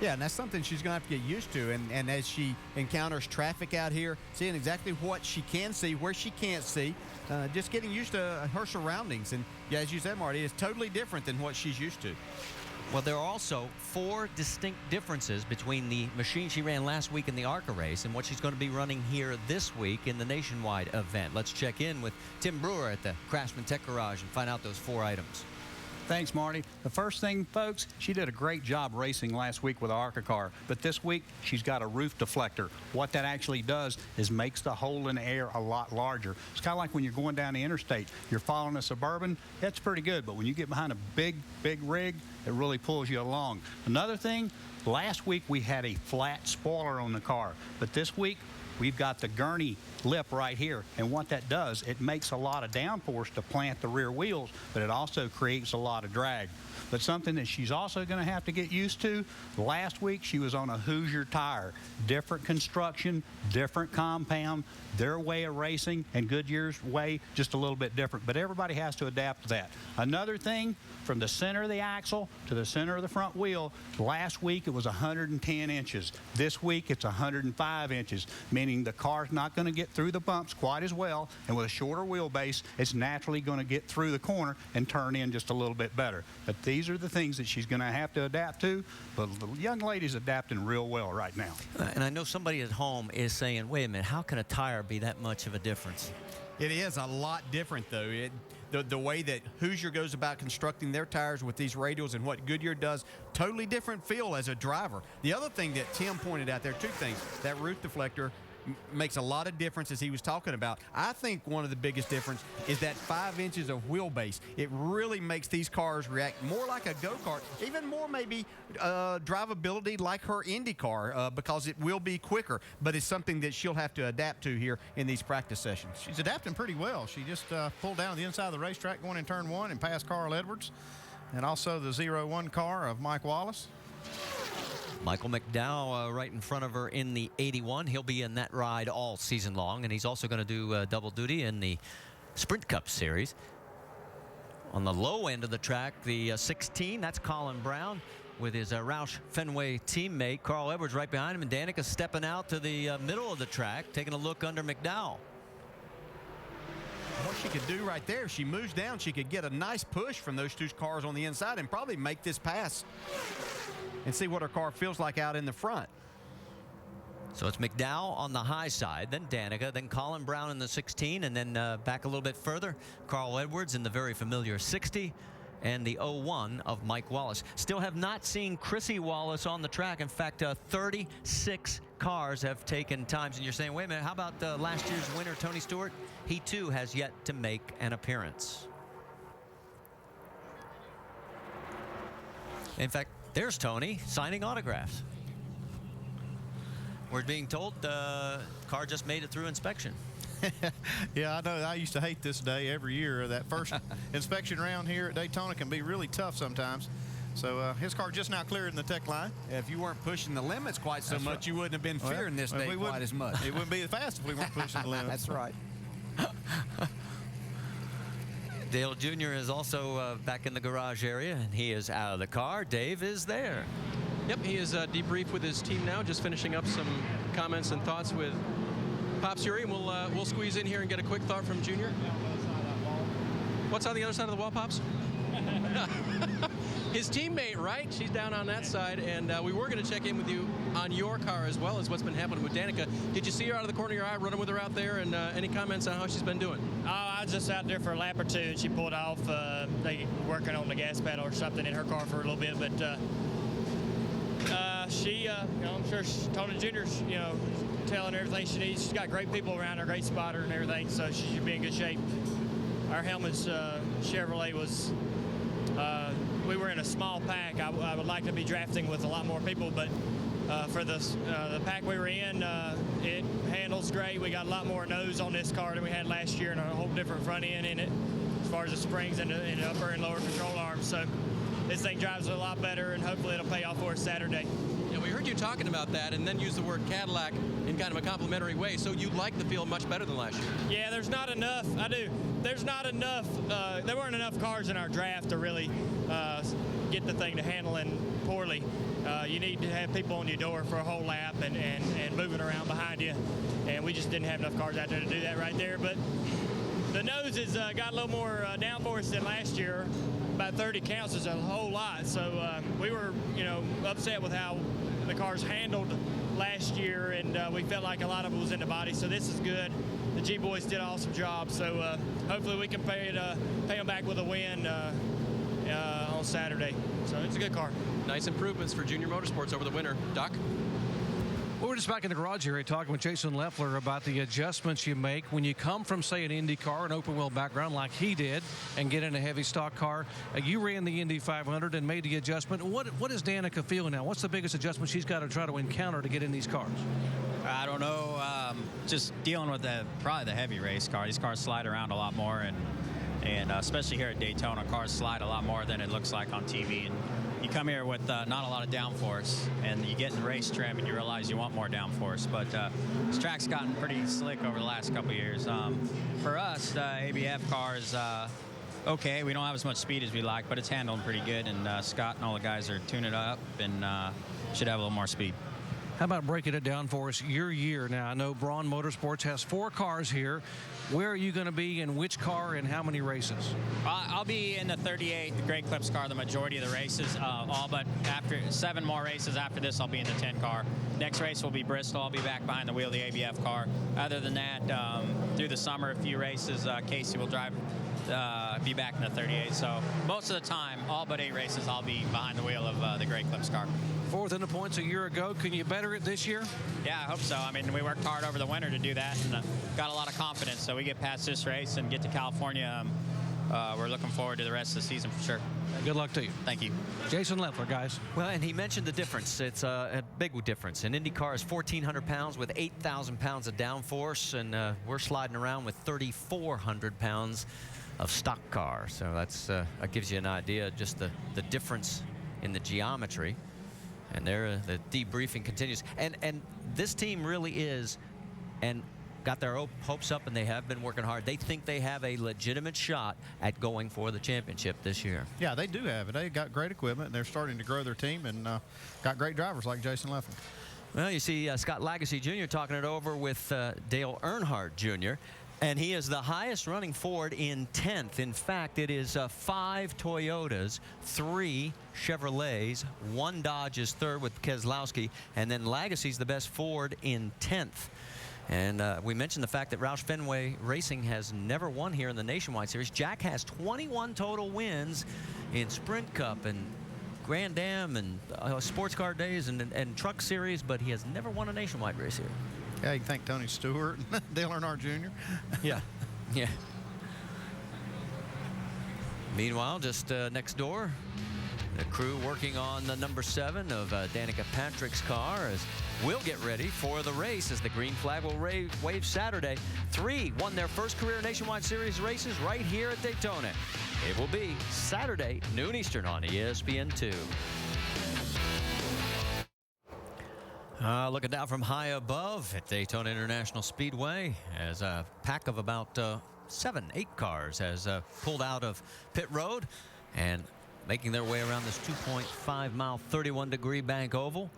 Yeah, and that's something she's going to have to get used to. And as she encounters traffic out here, seeing exactly what she can see, where she can't see, just getting used to her surroundings. And yeah, as you said, Marty, it's totally different than what she's used to. Well, there are also 4 distinct differences between the machine she ran last week in the ARCA race and what she's going to be running here this week in the Nationwide event. Let's check in with Tim Brewer at the Craftsman Tech Garage and find out those 4 items. Thanks, Marty. The first thing, folks, she did a great job racing last week with the ARCA car, but this week she's got a roof deflector. What that actually does is makes the hole in the air a lot larger. It's kind of like when you're going down the interstate. You're following a Suburban, that's pretty good, but when you get behind a big rig, it really pulls you along. Another thing, last week we had a flat spoiler on the car, but this week we've got the gurney lip right here, and what that does, it makes a lot of downforce to plant the rear wheels, but it also creates a lot of drag. But something that she's also going to have to get used to, last week she was on a Hoosier tire. Different construction, different compound, their way of racing, and Goodyear's way just a little bit different, but everybody has to adapt to that. Another thing, from the center of the axle to the center of the front wheel, last week it was 110 inches. This week it's 105 inches, meaning the car's not going to get through the bumps quite as well, and with a shorter wheelbase, it's naturally going to get through the corner and turn in just a little bit better. But these are the things that she's going to have to adapt to, but the young lady's adapting real well right now. And I know somebody at home is saying, wait a minute, how can a tire be that much of a difference? It is a lot different, though. The way that Hoosier goes about constructing their tires with these radials and what Goodyear does, totally different feel as a driver. The other thing that Tim pointed out there, 2 things. That roof deflector makes a lot of difference, as he was talking about. I think one of the biggest difference is that 5 inches of wheelbase. It really makes these cars react more like a go-kart, even more maybe drivability like her Indy car, because it will be quicker, but it's something that she'll have to adapt to here in these practice sessions. She's adapting pretty well. She just pulled down the inside of the racetrack going in turn 1 and passed Carl Edwards, and also the 0-1 car of Mike Wallace. Michael McDowell right in front of her in the 81. He'll be in that ride all season long, and he's also going to do double duty in the Sprint Cup Series. On the low end of the track, the 16, that's Colin Brown with his Roush Fenway teammate, Carl Edwards, right behind him, and Danica stepping out to the middle of the track, taking a look under McDowell. What she could do right there, if she moves down, she could get a nice push from those two cars on the inside and probably make this pass and see what her car feels like out in the front. So it's McDowell on the high side, then Danica, then Colin Brown in the 16, and then back a little bit further, Carl Edwards in the very familiar 60, and the 01 of Mike Wallace. Still have not seen Chrissy Wallace on the track. In fact, 36 cars have taken times. And you're saying, wait a minute, how about last year's winner, Tony Stewart? He too has yet to make an appearance. In fact, there's Tony signing autographs. We're being told the car just made it through inspection. Yeah, I know. I used to hate this day every year. That first inspection round here at Daytona can be really tough sometimes. So his car just now cleared in the tech line. If you weren't pushing the limits quite so much, you wouldn't have been fearing this day quite as much. It wouldn't be as fast if we weren't pushing the limits. That's right. Dale Jr. is also back in the garage area, and he is out of the car. Dave is there. Yep, he is debriefed with his team now, just finishing up some comments and thoughts with Pops Yuri, and we'll squeeze in here and get a quick thought from Junior. What's on the other side of the wall, Pops? His teammate, right? She's down on that side, and we were going to check in with you on your car as well as what's been happening with Danica. Did you see her out of the corner of your eye, running with her out there, and any comments on how she's been doing? I was just out there for a lap or two, and she pulled off. They were working on the gas pedal or something in her car for a little bit, but she, I'm sure Tony Jr.'s, telling her everything she needs. She's got great people around her, great spotter and everything, so she should be in good shape. Our Hellman's Chevrolet was, we were in a small pack. I would like to be drafting with a lot more people, but for the pack we were in, it handles great. We got a lot more nose on this car than we had last year, and a whole different front end in it as far as the springs and the upper and lower control arms. So this thing drives a lot better, and hopefully it'll pay off for us Saturday. Yeah, we heard you talking about that and then use the word Cadillac in kind of a complimentary way. So you like the feel much better than last year? Yeah, there's not enough. I do. There's not enough. There weren't enough cars in our draft to really get the thing to handling poorly. You need to have people on your door for a whole lap and moving around behind you. And we just didn't have enough cars out there to do that right there. But the noses got a little more downforce than last year. About 30 counts is a whole lot. So we were, upset with how the cars handled last year, and we felt like a lot of it was in the body. So this is good. The G-Boys did an awesome job. So hopefully we can pay them back with a win on Saturday. So it's a good car. Nice improvements for Junior Motorsports over the winter. Doc? Well, we're just back in the garage area talking with Jason Leffler about the adjustments you make when you come from, say, an Indy car, an open wheel background like he did, and get in a heavy stock car. You ran the Indy 500 and made the adjustment. What is Danica feeling now? What's the biggest adjustment she's got to try to encounter to get in these cars? I don't know. Just dealing with probably the heavy race car. These cars slide around a lot more, and especially here at Daytona, cars slide a lot more than it looks like on TV. And you come here with not a lot of downforce, and you get in race trim and you realize you want more downforce. But this track's gotten pretty slick over the last couple of years. For us, the ABF car is okay. We don't have as much speed as we like, but it's handling pretty good. And Scott and all the guys are tuning it up and should have a little more speed. How about breaking it down for us your year? Now, I know Braun Motorsports has 4 cars here. Where are you going to be in which car and how many races? I'll be in the 38, the Great Clips car, the majority of the races, all but after 7 more races after this, I'll be in the 10 car. Next race will be Bristol. I'll be back behind the wheel of the ABF car. Other than that, through the summer, a few races, Casey will drive be back in the 38. So most of the time, all but 8 races, I'll be behind the wheel of the Great Clips car. 4th in the points a year ago. Can you better it this year? Yeah, I hope so. I mean, we worked hard over the winter to do that, and got a lot of confidence. So we get past this race and get to California. We're looking forward to the rest of the season for sure. Good luck to you. Thank you. Jason Leffler, guys. Well, and he mentioned the difference. It's a big difference. An IndyCar is 1,400 pounds with 8,000 pounds of downforce, and we're sliding around with 3,400 pounds of stock car. So that gives you an idea just the difference in the geometry. And there, the debriefing continues. And this team really is, and got their hopes up, and they have been working hard. They think they have a legitimate shot at going for the championship this year. Yeah, they do have it. They got great equipment, and they're starting to grow their team, and got great drivers like Jason Leffler. Well, you see Scott Lagasse Jr. talking it over with Dale Earnhardt Jr., and he is the highest running Ford in 10th. In fact, it is 5 Toyotas, 3 Chevrolets, 1 Dodge is third with Keselowski, and then Lagasse's the best Ford in 10th. And we mentioned the fact that Roush Fenway Racing has never won here in the Nationwide Series. Jack has 21 total wins in Sprint Cup and Grand Am and Sports Car Days and Truck Series, but he has never won a Nationwide race here. Yeah, you can thank Tony Stewart and Dale Earnhardt Jr. Yeah, yeah. Meanwhile, just next door, the crew working on the number 7 of Danica Patrick's car as we'll get ready for the race as the green flag will wave Saturday. 3 won their first career Nationwide Series races right here at Daytona. It will be Saturday, noon Eastern on ESPN2. Looking down from high above at Daytona International Speedway as a pack of about 7-8 cars has pulled out of pit road and making their way around this 2.5-mile, 31-degree bank oval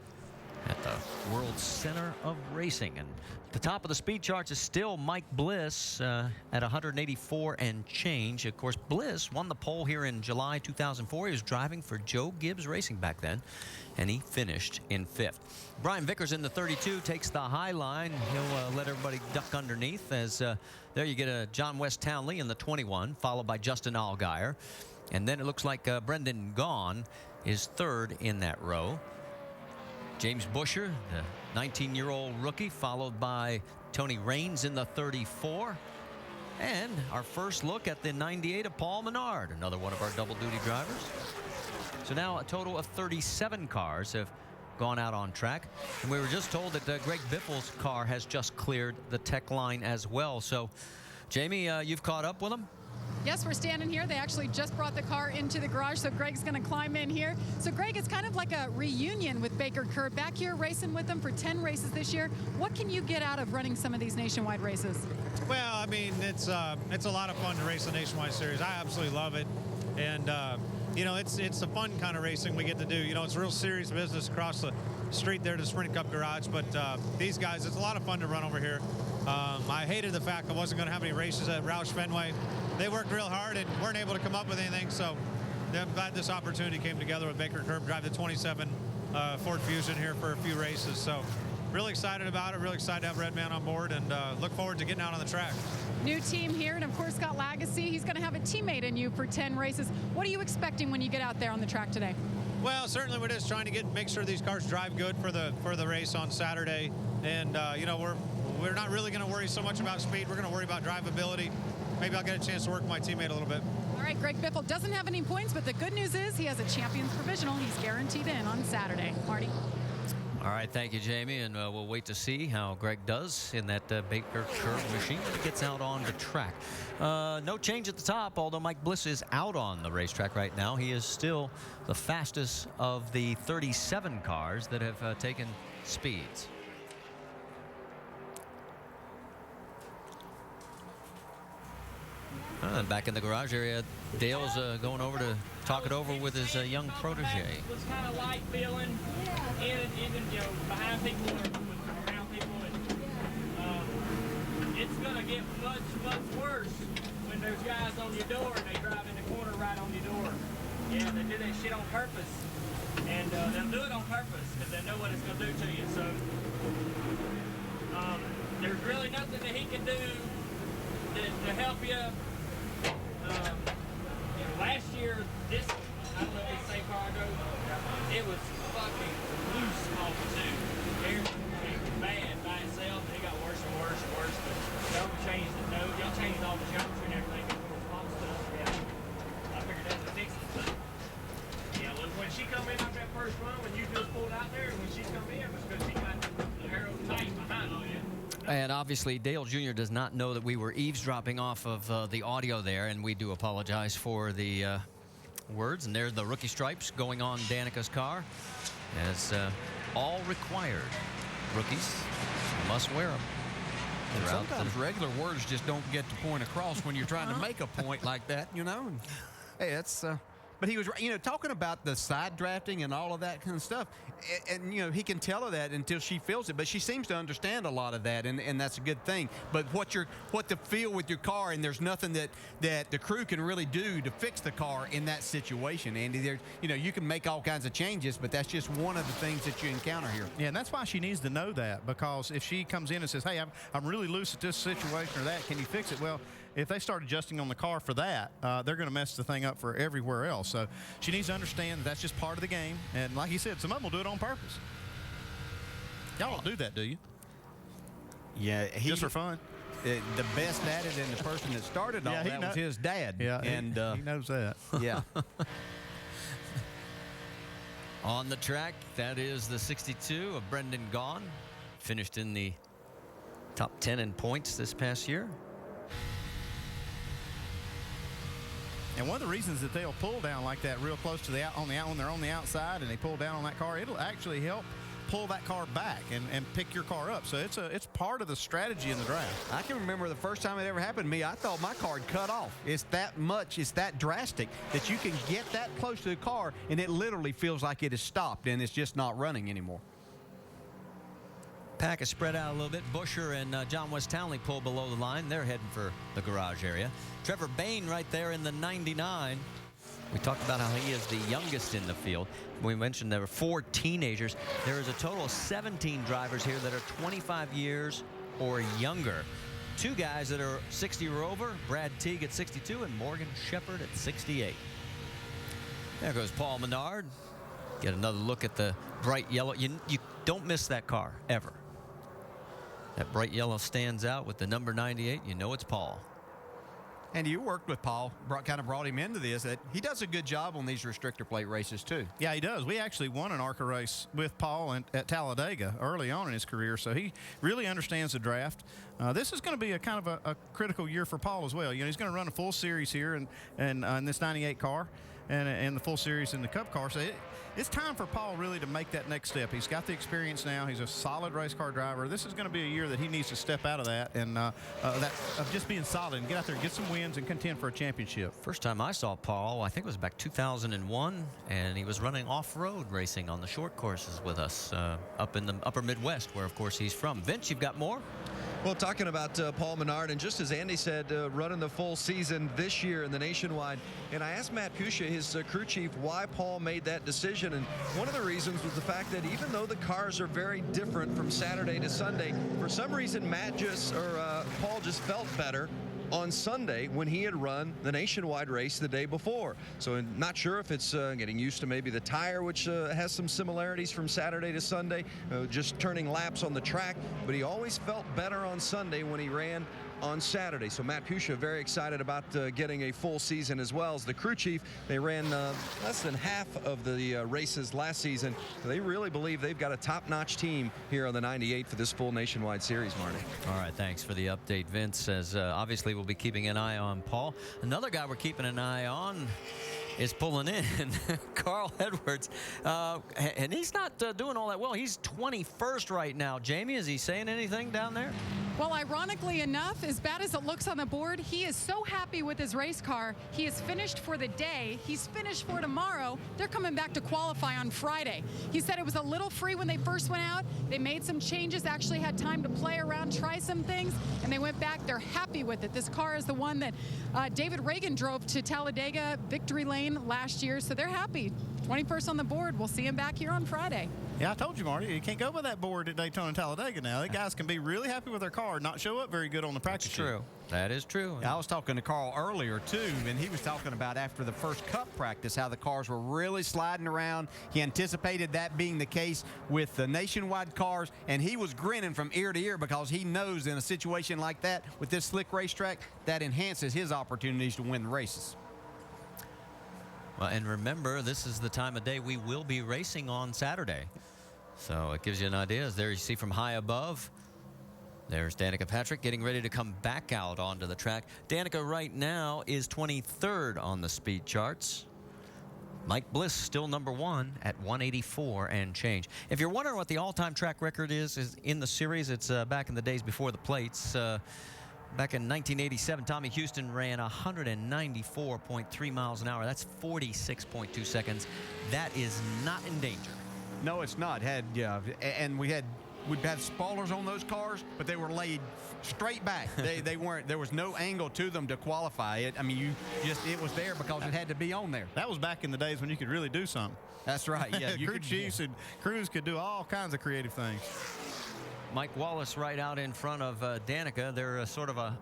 at the world center of racing. And the top of the speed charts is still Mike Bliss at 184 and change. Of course, Bliss won the pole here in July 2004. He was driving for Joe Gibbs Racing back then, and he finished in 5th. Brian Vickers in the 32 takes the high line. He'll let everybody duck underneath as there you get a John West Townley in the 21, followed by Justin Allgaier. And then it looks like Brendan Gaughan is 3rd in that row. James Buescher, the 19-year-old rookie, followed by Tony Raines in the 34. And our first look at the 98 of Paul Menard, another one of our double-duty drivers. So now a total of 37 cars have gone out on track. And we were just told that Greg Biffle's car has just cleared the tech line as well. So, Jamie, you've caught up with them? Yes, we're standing here. They actually just brought the car into the garage, so Greg's going to climb in here. So, Greg, it's kind of like a reunion with Baker Kerr. Back here racing with them for 10 races this year. What can you get out of running some of these nationwide races? Well, I mean, it's a lot of fun to race the Nationwide Series. I absolutely love it. And, you know, it's a fun kind of racing we get to do. You know, it's real serious business across the street there to the Sprint Cup garage. But these guys, it's a lot of fun to run over here. I hated the fact I wasn't going to have any races at Roush Fenway. They worked real hard and weren't able to come up with anything, so I'm glad this opportunity came together with Baker Kerr, drive the 27 Ford Fusion here for a few races. So really excited about it, really excited to have Redman on board, and look forward to getting out on the track. New team here, and of course Scott Lagasse. He's going to have a teammate in you for 10 races. What are you expecting when you get out there on the track today? Well, certainly we're just trying to make sure these cars drive good for the race on Saturday, and you know, we're not really going to worry so much about speed. We're going to worry about drivability. Maybe I'll get a chance to work with my teammate a little bit. All right, Greg Biffle doesn't have any points, but the good news is he has a champion's provisional. He's guaranteed in on Saturday. Marty. All right, thank you, Jamie, and we'll wait to see how Greg does in that Baker Kerr machine when he gets out on the track. No change at the top, although Mike Bliss is out on the racetrack right now. He is still the fastest of the 37 cars that have taken speeds. Back in the garage area, Dale's going over to talk it over with his young protege. It was kind of light feeling, even you know, behind people or around people, and it's gonna get much worse when there's guys on your door and they drive in the corner right on your door. Yeah, they do that shit on purpose, and they'll do it on purpose because they know what it's gonna do to you. So there's really nothing that he can do to help you last year, this, I don't know if it's the same car I drove, it was fucking loose off the tube. Everything was bad by itself, and it got worse and worse and worse. But y'all changed y'all changed all the geometry and everything before small stuff. Yeah. I figured that would fix it. But yeah, when she come in out that first run, when you just pulled out there, and when she come in, it was because she got the arrow tight behind on you. And obviously, Dale Jr. does not know that we were eavesdropping off of the audio there, and we do apologize for the words. And there's the rookie stripes going on Danica's car, as all required rookies must wear them. And sometimes regular words just don't get the point across when you're trying to make a point like that, you know. And, hey, it's. But he was, talking about the side drafting and all of that kind of stuff. And he can tell her that until she feels it. But she seems to understand a lot of that, and that's a good thing. But what to feel with your car, and there's nothing that the crew can really do to fix the car in that situation, Andy. There, you can make all kinds of changes, but that's just one of the things that you encounter here. Yeah, and that's why she needs to know that, because if she comes in and says, hey, I'm really loose at this situation or that, can you fix it? Well, if they start adjusting on the car for that, they're going to mess the thing up for everywhere else. So she needs to understand that that's just part of the game. And like he said, some of them will do it on purpose. Y'all don't do that, do you? Yeah. Just for fun? The best at it and the person that started all that was his dad. Yeah, and he knows that. Yeah. On the track, that is the 62 of Brendan Gaughan. Finished in the top 10 in points this past year. And one of the reasons that they'll pull down like that real close to when they're on the outside and they pull down on that car, it'll actually help pull that car back and pick your car up. So it's part of the strategy in the draft. I can remember the first time it ever happened to me, I thought my car had cut off. It's that much, it's that drastic that you can get that close to the car and it literally feels like it has stopped and it's just not running anymore. Pack is spread out a little bit. Busher and John West Townley pull below the line. They're heading for the garage area. Trevor Bain right there in the 99. We talked about how he is the youngest in the field. We mentioned there were 4 teenagers. There is a total of 17 drivers here that are 25 years or younger. 2 guys that are 60 or over, Brad Teague at 62 and Morgan Shepherd at 68. There goes Paul Menard. Get another look at the bright yellow. You don't miss that car, ever. That bright yellow stands out with the number 98. You know it's Paul. And you worked with Paul, kind of brought him into this. That he does a good job on these restrictor plate races, too. Yeah, he does. We actually won an ARCA race with Paul at Talladega early on in his career, so he really understands the draft. This is going to be a kind of a critical year for Paul as well. He's going to run a full series here in this 98 car and the full series in the Cup car. So it's time for Paul really to make that next step. He's got the experience now. He's a solid race car driver. This is going to be a year that he needs to step out of that and of just being solid and get out there and get some wins and contend for a championship. First time I saw Paul, I think it was back 2001, and he was running off-road racing on the short courses with us up in the upper Midwest, where, of course, he's from. Vince, you've got more? Well, talking about Paul Menard, and just as Andy said, running the full season this year in the Nationwide, and I asked Matt Pusha, his crew chief, why Paul made that decision, and one of the reasons was the fact that even though the cars are very different from Saturday to Sunday, for some reason Paul just felt better on Sunday when he had run the Nationwide race the day before. So I'm not sure if it's getting used to maybe the tire, which has some similarities from Saturday to Sunday, just turning laps on the track, but he always felt better on Sunday when he ran on Saturday. So Matt Pusha very excited about getting a full season as well. As the crew chief, they ran less than half of the races last season. They really believe they've got a top-notch team here on the 98 for this full Nationwide series, Marty. All right, thanks for the update, Vince. As obviously we'll be keeping an eye on Paul. Another guy we're keeping an eye on is pulling in, Carl Edwards. And he's not doing all that well. He's 21st right now. Jamie, is he saying anything down there? Well, ironically enough, as bad as it looks on the board, he is so happy with his race car. He is finished for the day. He's finished for tomorrow. They're coming back to qualify on Friday. He said it was a little free when they first went out. They made some changes, actually had time to play around, try some things, and they went back. They're happy with it. This car is the one that David Reagan drove to Talladega, Victory Lane, lane last year, so they're happy. 21st on the board. We'll see him back here on Friday. Yeah, I told you, Marty, you can't go by that board at Daytona and Talladega now. The guys can be really happy with their car, not show up very good on the practice sheet. True. That is true. I was talking to Carl earlier, too, and he was talking about after the first Cup practice how the cars were really sliding around. He anticipated that being the case with the nationwide cars, and he was grinning from ear to ear because he knows in a situation like that with this slick racetrack, that enhances his opportunities to win the races. Well, and remember, this is the time of day we will be racing on Saturday. So it gives you an idea. There you see from high above, there's Danica Patrick getting ready to come back out onto the track. Danica right now is 23rd on the speed charts. Mike Bliss still #1 at 184 and change. If you're wondering what the all-time track record is in the series, it's back in the days before the plates. Back in 1987, Tommy Houston ran 194.3 miles an hour. That's 46.2 seconds. That is not in danger. No, it's not. And we'd have spoilers on those cars, but they were laid straight back. They weren't. There was no angle to them to qualify it. I mean, it was there because it had to be on there. That was back in the days when you could really do something. That's right. Yeah, crew chiefs and crews could do all kinds of creative things. Mike Wallace right out in front of Danica. They're sort of a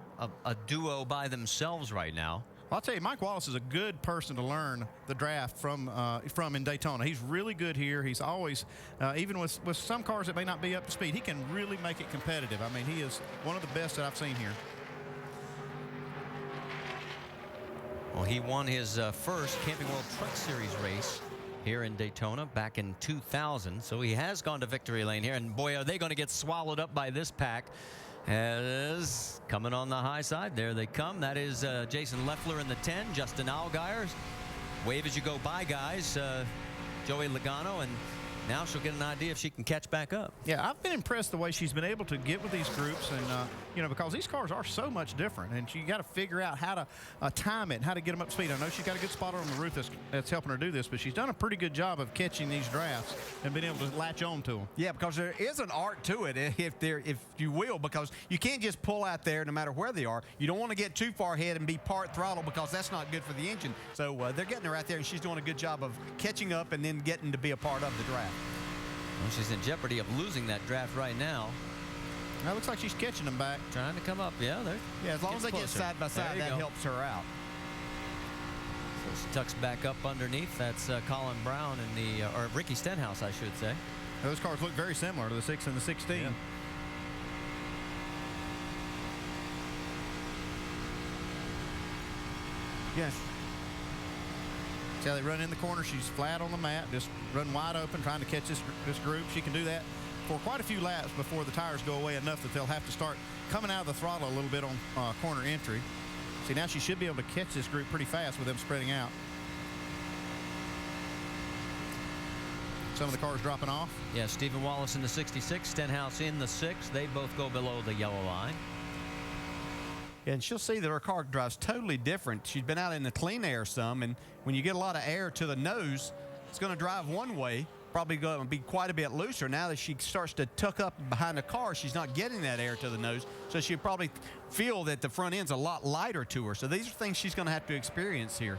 duo by themselves right now. Well, I'll tell you, Mike Wallace is a good person to learn the draft from in Daytona. He's really good here. He's always, even with some cars that may not be up to speed, he can really make it competitive. I mean, he is one of the best that I've seen here. Well, he won his first Camping World Truck Series race here in Daytona back in 2000. So he has gone to victory lane here. And boy, are they going to get swallowed up by this pack. As coming on the high side, there they come. That is Jason Leffler in the 10, Justin Allgaier. Wave as you go by, guys. Joey Logano, and now she'll get an idea if she can catch back up. Yeah, I've been impressed the way she's been able to get with these groups, and because these cars are so much different, and you got to figure out how to time it and how to get them up to speed. I know she's got a good spotter on the roof that's helping her do this, but she's done a pretty good job of catching these drafts and being able to latch on to them. Yeah, because there is an art to it, if you will, because you can't just pull out there no matter where they are. You don't want to get too far ahead and be part throttle because that's not good for the engine. So they're getting her out there, and she's doing a good job of catching up and then getting to be a part of the draft. Well, she's in jeopardy of losing that draft right now. That looks like she's catching them back. Trying to come up. Yeah, as long as they get side by side, that helps her out. So she tucks back up underneath. That's Colin Brown and or Ricky Stenhouse, I should say. Those cars look very similar to the 6 and the 16. Yeah. Yes. See how they run in the corner? She's flat on the mat, just run wide open, trying to catch this group. She can do that for quite a few laps before the tires go away enough that they'll have to start coming out of the throttle a little bit on corner entry. See, now she should be able to catch this group pretty fast with them spreading out. Some of the cars dropping off. Yeah, Stephen Wallace in the 66, Stenhouse in the 6. They both go below the yellow line. And she'll see that her car drives totally different. She's been out in the clean air some, and when you get a lot of air to the nose, it's going to drive one way, probably going to be quite a bit looser. Now that she starts to tuck up behind the car, she's not getting that air to the nose, so she'll probably feel that the front end's a lot lighter to her. So these are things she's going to have to experience here.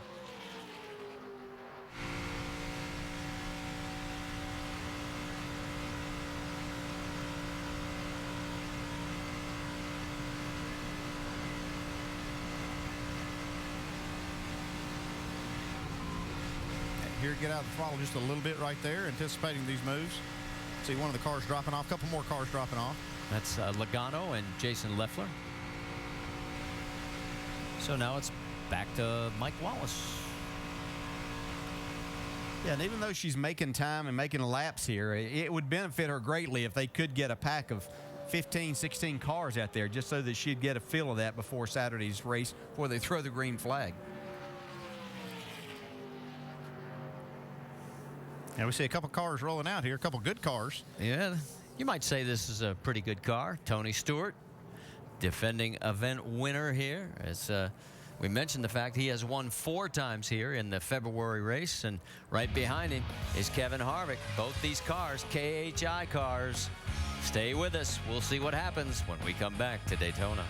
Here, get out of the throttle just a little bit right there, anticipating these moves. See one of the cars dropping off, a couple more cars dropping off. That's Logano and Jason Leffler. So now it's back to Mike Wallace. Yeah, and even though she's making time and making laps here, it would benefit her greatly if they could get a pack of 15, 16 cars out there just so that she'd get a feel of that before Saturday's race, before they throw the green flag. And we see a couple cars rolling out here, a couple good cars. Yeah, you might say this is a pretty good car. Tony Stewart, defending event winner here. As we mentioned the fact he has won 4 times here in the February race, and right behind him is Kevin Harvick. Both these cars, KHI cars. Stay with us. We'll see what happens when we come back to Daytona.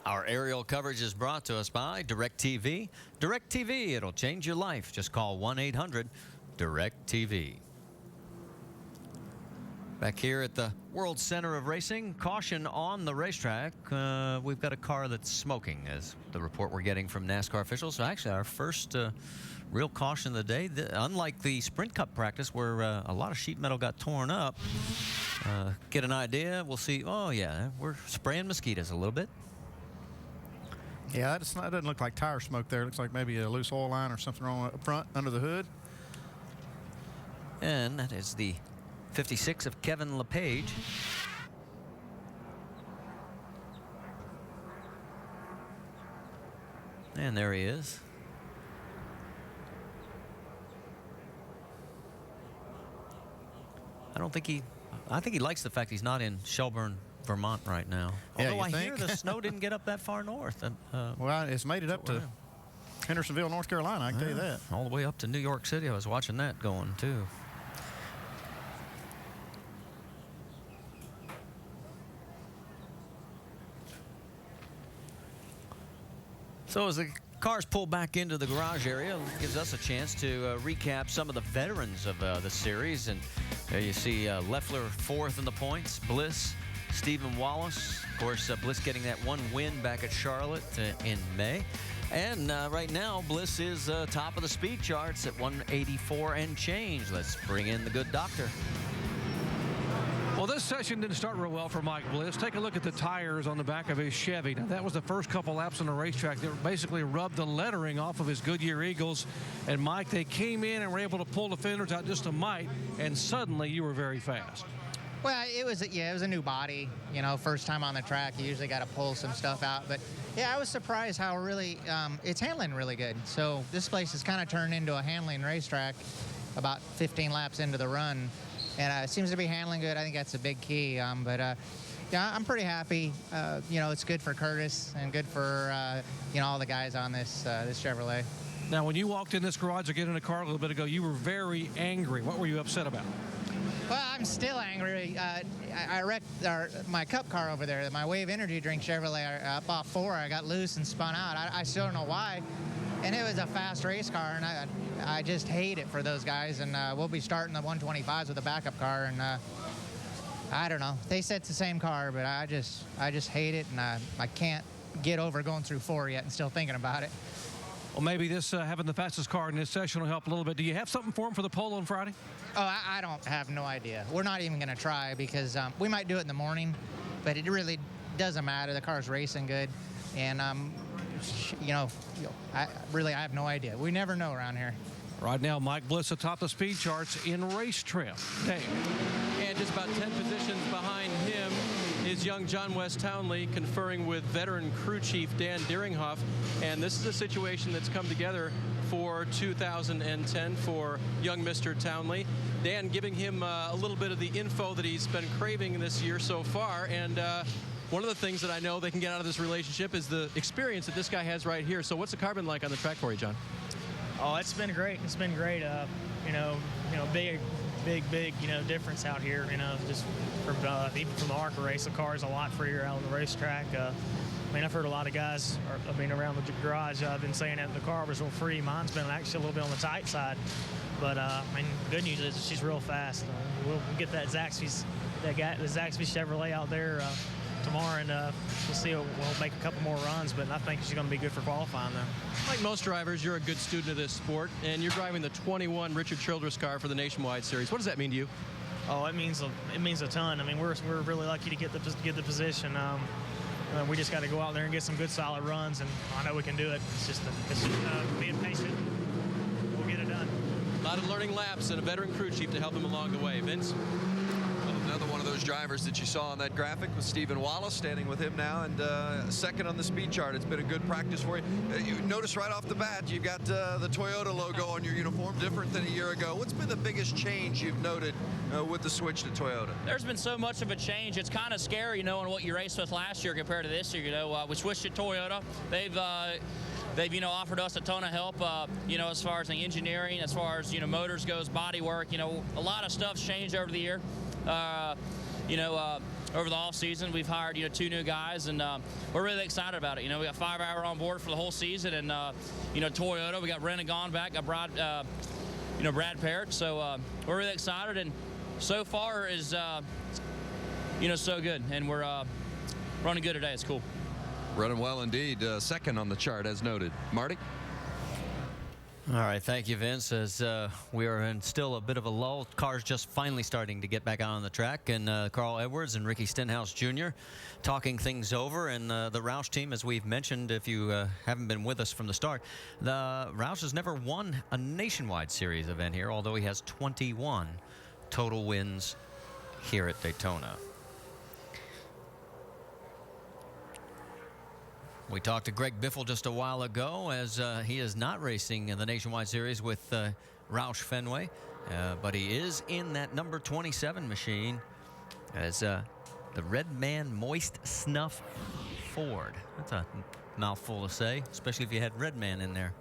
Our aerial coverage is brought to us by DirecTV. DirecTV, it'll change your life. Just call 1-800-DirecTV. Back here at the World Center of Racing, caution on the racetrack. We've got a car that's smoking, as the report we're getting from NASCAR officials. So actually, our first real caution of the day. Unlike the Sprint Cup practice, where a lot of sheet metal got torn up, get an idea. We'll see. Oh, yeah, we're spraying mosquitoes a little bit. Yeah, that doesn't look like tire smoke there. It looks like maybe a loose oil line or something wrong up front under the hood. And that is the 56 of Kevin LePage. And there he is. I think he likes the fact he's not in Shelburne, Vermont right now. Yeah, Although I hear think? the snow didn't get up that far north. Well, it's made it up to Hendersonville, North Carolina, I can tell you that. All the way up to New York City. I was watching that going, too. So as the cars pull back into the garage area, it gives us a chance to recap some of the veterans of the series. And there you see Leffler fourth in the points, Bliss, Stephen Wallace. Of course, Bliss getting that one win back at Charlotte in May. And right now, Bliss is top of the speed charts at 184 and change. Let's bring in the good doctor. Well, this session didn't start real well for Mike Bliss. Take a look at the tires on the back of his Chevy. Now, that was the first couple laps on the racetrack that basically rubbed the lettering off of his Goodyear Eagles. And, Mike, they came in and were able to pull the fenders out just a mite, and suddenly you were very fast. Well, it was a new body. You know, first time on the track, you usually got to pull some stuff out. But, yeah, I was surprised how really it's handling really good. So this place has kind of turned into a handling racetrack about 15 laps into the run. And it seems to be handling good. I think that's a big key. Yeah, I'm pretty happy. You know, it's good for Curtis and good for, you know, all the guys on this Chevrolet. Now, when you walked in this garage or get in a car a little bit ago, you were very angry. What were you upset about? Well, I'm still angry. I wrecked my Cup car over there, my Wave Energy Drink Chevrolet up off 4. I got loose and spun out. I still don't know why. And it was a fast race car, and I just hate it for those guys. And we'll be starting the 125s with a backup car, and I don't know. They said it's the same car, but I just hate it, and I can't get over going through 4 yet and still thinking about it. Well, maybe this having the fastest car in this session will help a little bit. Do you have something for him for the pole on Friday? Oh, I don't have no idea. We're not even going to try because we might do it in the morning, but it really doesn't matter. The car's racing good, and you know, I have no idea. We never know around here. Right now, Mike Bliss atop the speed charts in race trim. Dave. And just about 10 positions behind him is young John West Townley conferring with veteran crew chief Dan Deringhoff. And this is a situation that's come together for 2010 for young Mr. Townley. Dan giving him a little bit of the info that he's been craving this year so far. And one of the things that I know they can get out of this relationship is the experience that this guy has right here. So what's the car been like on the track for you, John? Oh, it's been great. It's been great. You know, big, you know, difference out here. You know, just from even from the ARCA race, the car's a lot freer out on the racetrack. I mean, I've heard a lot of guys, around the garage, I've been saying that the car was real free. Mine's been actually a little bit on the tight side. But, I mean, good news is she's real fast. We'll get that Zaxby's Chevrolet out there tomorrow, and we'll see. We'll make a couple more runs, but I think she's going to be good for qualifying then. Like most drivers, you're a good student of this sport, and you're driving the 21 Richard Childress car for the Nationwide Series. What does that mean to you? Oh, it means a ton. I mean, we're really lucky to get the position. We just got to go out there and get some good solid runs, and I know we can do it. It's just being patient. We'll get it done. A lot of learning laps and a veteran crew chief to help him along the way. Vince? Another one of those drivers that you saw on that graphic was Stephen Wallace, standing with him now, and second on the speed chart. It's been a good practice for you. You notice right off the bat, you've got the Toyota logo on your uniform, different than a year ago. What's been the biggest change you've noted with the switch to Toyota? There's been so much of a change. It's kind of scary knowing what you raced with last year compared to this year. You know, we switched to Toyota. They've, you know, offered us a ton of help, you know, as far as the engineering, as far as, you know, motors goes, body work, you know, a lot of stuff's changed over the year. over the off season, we've hired 2 new guys, and we're really excited about it. We got 5-hour on board for the whole season, and Toyota, we got Brennan Gone back, got Brad Parrott. So we're really excited, and so far is so good, and we're running good today. It's cool. Running well indeed. Second on the chart, as noted. Marty? All right, thank you, Vince. As we are in still a bit of a lull, cars just finally starting to get back out on the track, and Carl Edwards and Ricky Stenhouse Jr. talking things over, and the Roush team, as we've mentioned, if you haven't been with us from the start, the Roush has never won a nationwide series event here, although he has 21 total wins here at Daytona. We talked to Greg Biffle just a while ago, as he is not racing in the Nationwide Series with Roush Fenway, but he is in that number 27 machine as the Red Man Moist Snuff Ford. That's a mouthful to say, especially if you had Red Man in there.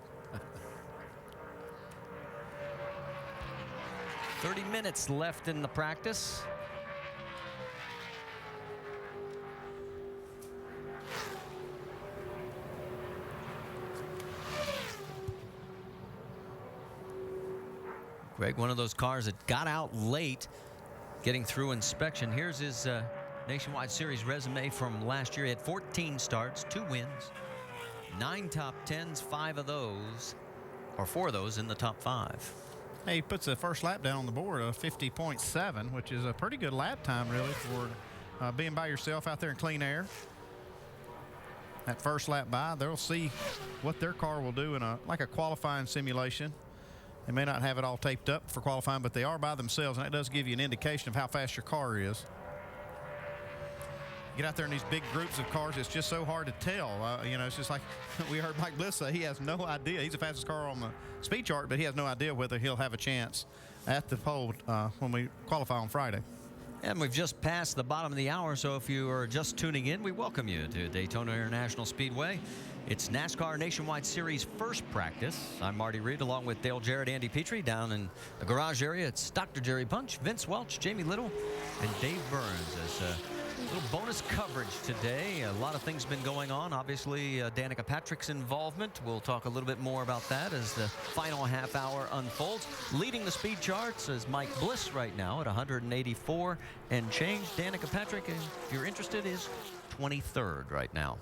30 minutes left in the practice. Greg, one of those cars that got out late, getting through inspection. Here's his Nationwide Series resume from last year. He had 14 starts, 2 wins, 9 top 10s, 4 of those in the top 5. Hey, he puts the first lap down on the board of 50.7, which is a pretty good lap time, really, for being by yourself out there in clean air. That first lap by, they'll see what their car will do in a qualifying simulation. They may not have it all taped up for qualifying, but they are by themselves, and that does give you an indication of how fast your car is. Get out there in these big groups of cars, it's just so hard to tell. It's just like we heard Mike Bliss say, he has no idea. He's the fastest car on the speed chart, but he has no idea whether he'll have a chance at the pole when we qualify on Friday. And we've just passed the bottom of the hour, so if you are just tuning in, we welcome you to Daytona International Speedway. It's NASCAR Nationwide Series first practice. I'm Marty Reed, along with Dale Jarrett, Andy Petrie. Down in the garage area, it's Dr. Jerry Punch, Vince Welch, Jamie Little, and Dave Burns. As a little bonus coverage today. A lot of things been going on. Obviously, Danica Patrick's involvement. We'll talk a little bit more about that as the final half hour unfolds. Leading the speed charts is Mike Bliss right now at 184 and change. Danica Patrick, if you're interested, is 23rd right now.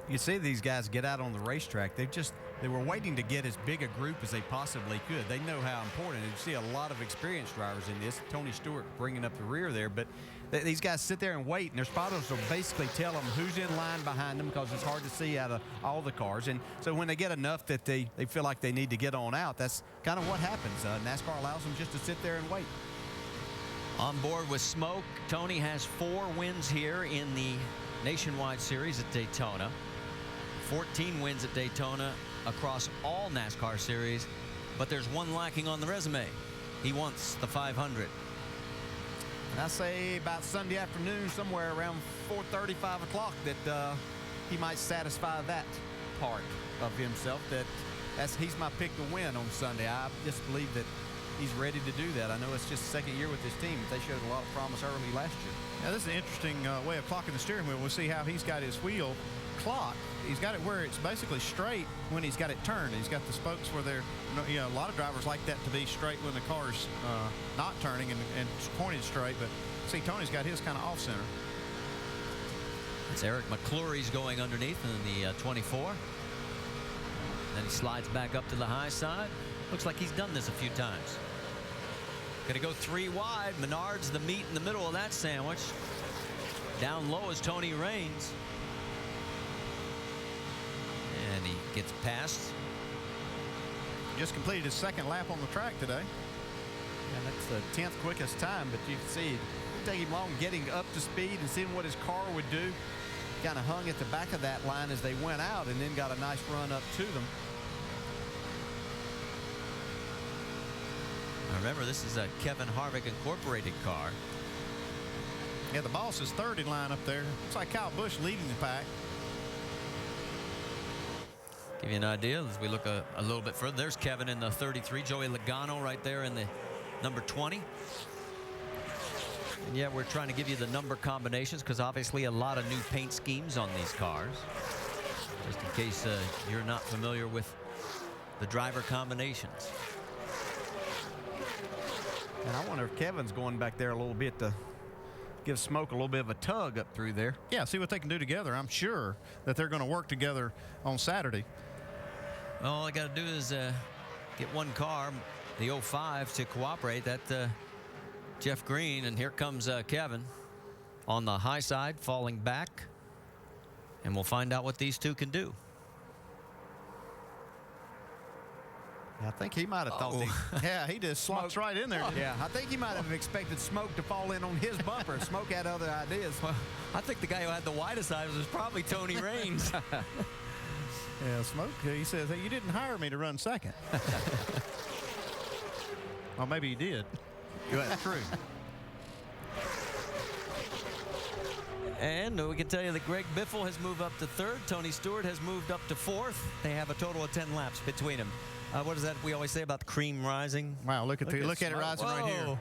You see these guys get out on the racetrack. They were waiting to get as big a group as they possibly could. They know how important. You see a lot of experienced drivers in this. Tony Stewart bringing up the rear there, but these guys sit there and wait, and their spotters will basically tell them who's in line behind them because it's hard to see out of all the cars. And so when they get enough that they feel like they need to get on out, that's kind of what happens. NASCAR allows them just to sit there and wait. On board with smoke, Tony has 4 wins here in the Nationwide Series at Daytona. 14 wins at Daytona across all NASCAR series, but there's one lacking on the resume. He wants the 500. And I say about Sunday afternoon, somewhere around 4:30, 5 o'clock, that he might satisfy that part of himself. He's my pick to win on Sunday. I just believe that he's ready to do that. I know it's just the second year with this team, but they showed a lot of promise early last year. Now, this is an interesting way of clocking the steering wheel. We'll see how he's got his wheel clocked. He's got it where it's basically straight when he's got it turned. He's got the spokes where they're, a lot of drivers like that to be straight when the car's not turning and pointed straight, but see, Tony's got his kind of off center. It's Eric McClurry's going underneath in the 24. Then he slides back up to the high side. Looks like he's done this a few times. Gonna go 3 wide. Menard's the meat in the middle of that sandwich. Down low is Tony Raines. And he gets past. Just completed his 2nd lap on the track today. And that's the 10th quickest time, but you can see it didn't take him long getting up to speed and seeing what his car would do. Kind of hung at the back of that line as they went out and then got a nice run up to them. Remember, this is a Kevin Harvick Incorporated car. Yeah, the boss is 3rd in line up there. Looks like Kyle Busch leading the pack. Give you an idea as we look a little bit further. There's Kevin in the 33. Joey Logano right there in the number 20. And yet we're trying to give you the number combinations because obviously a lot of new paint schemes on these cars. Just in case you're not familiar with the driver combinations. And I wonder if Kevin's going back there a little bit to give Smoke a little bit of a tug up through there. Yeah, see what they can do together. I'm sure that they're going to work together on Saturday. All I got to do is get one car, the 05, to cooperate. That Jeff Green, and here comes Kevin on the high side, falling back. And we'll find out what these two can do. Yeah, I think he might have thought. Yeah, he just slots right in there. Yeah, I think he might have expected Smoke to fall in on his bumper. Smoke had other ideas. Well, I think the guy who had the widest eyes was probably Tony Raines. Yeah, Smoke, he says, hey, you didn't hire me to run second. Well, maybe he did. Yeah, that's true. And we can tell you that Greg Biffle has moved up to third. Tony Stewart has moved up to fourth. They have a total of 10 laps between them. What is that we always say about the cream rising? Wow, look at it rising right here.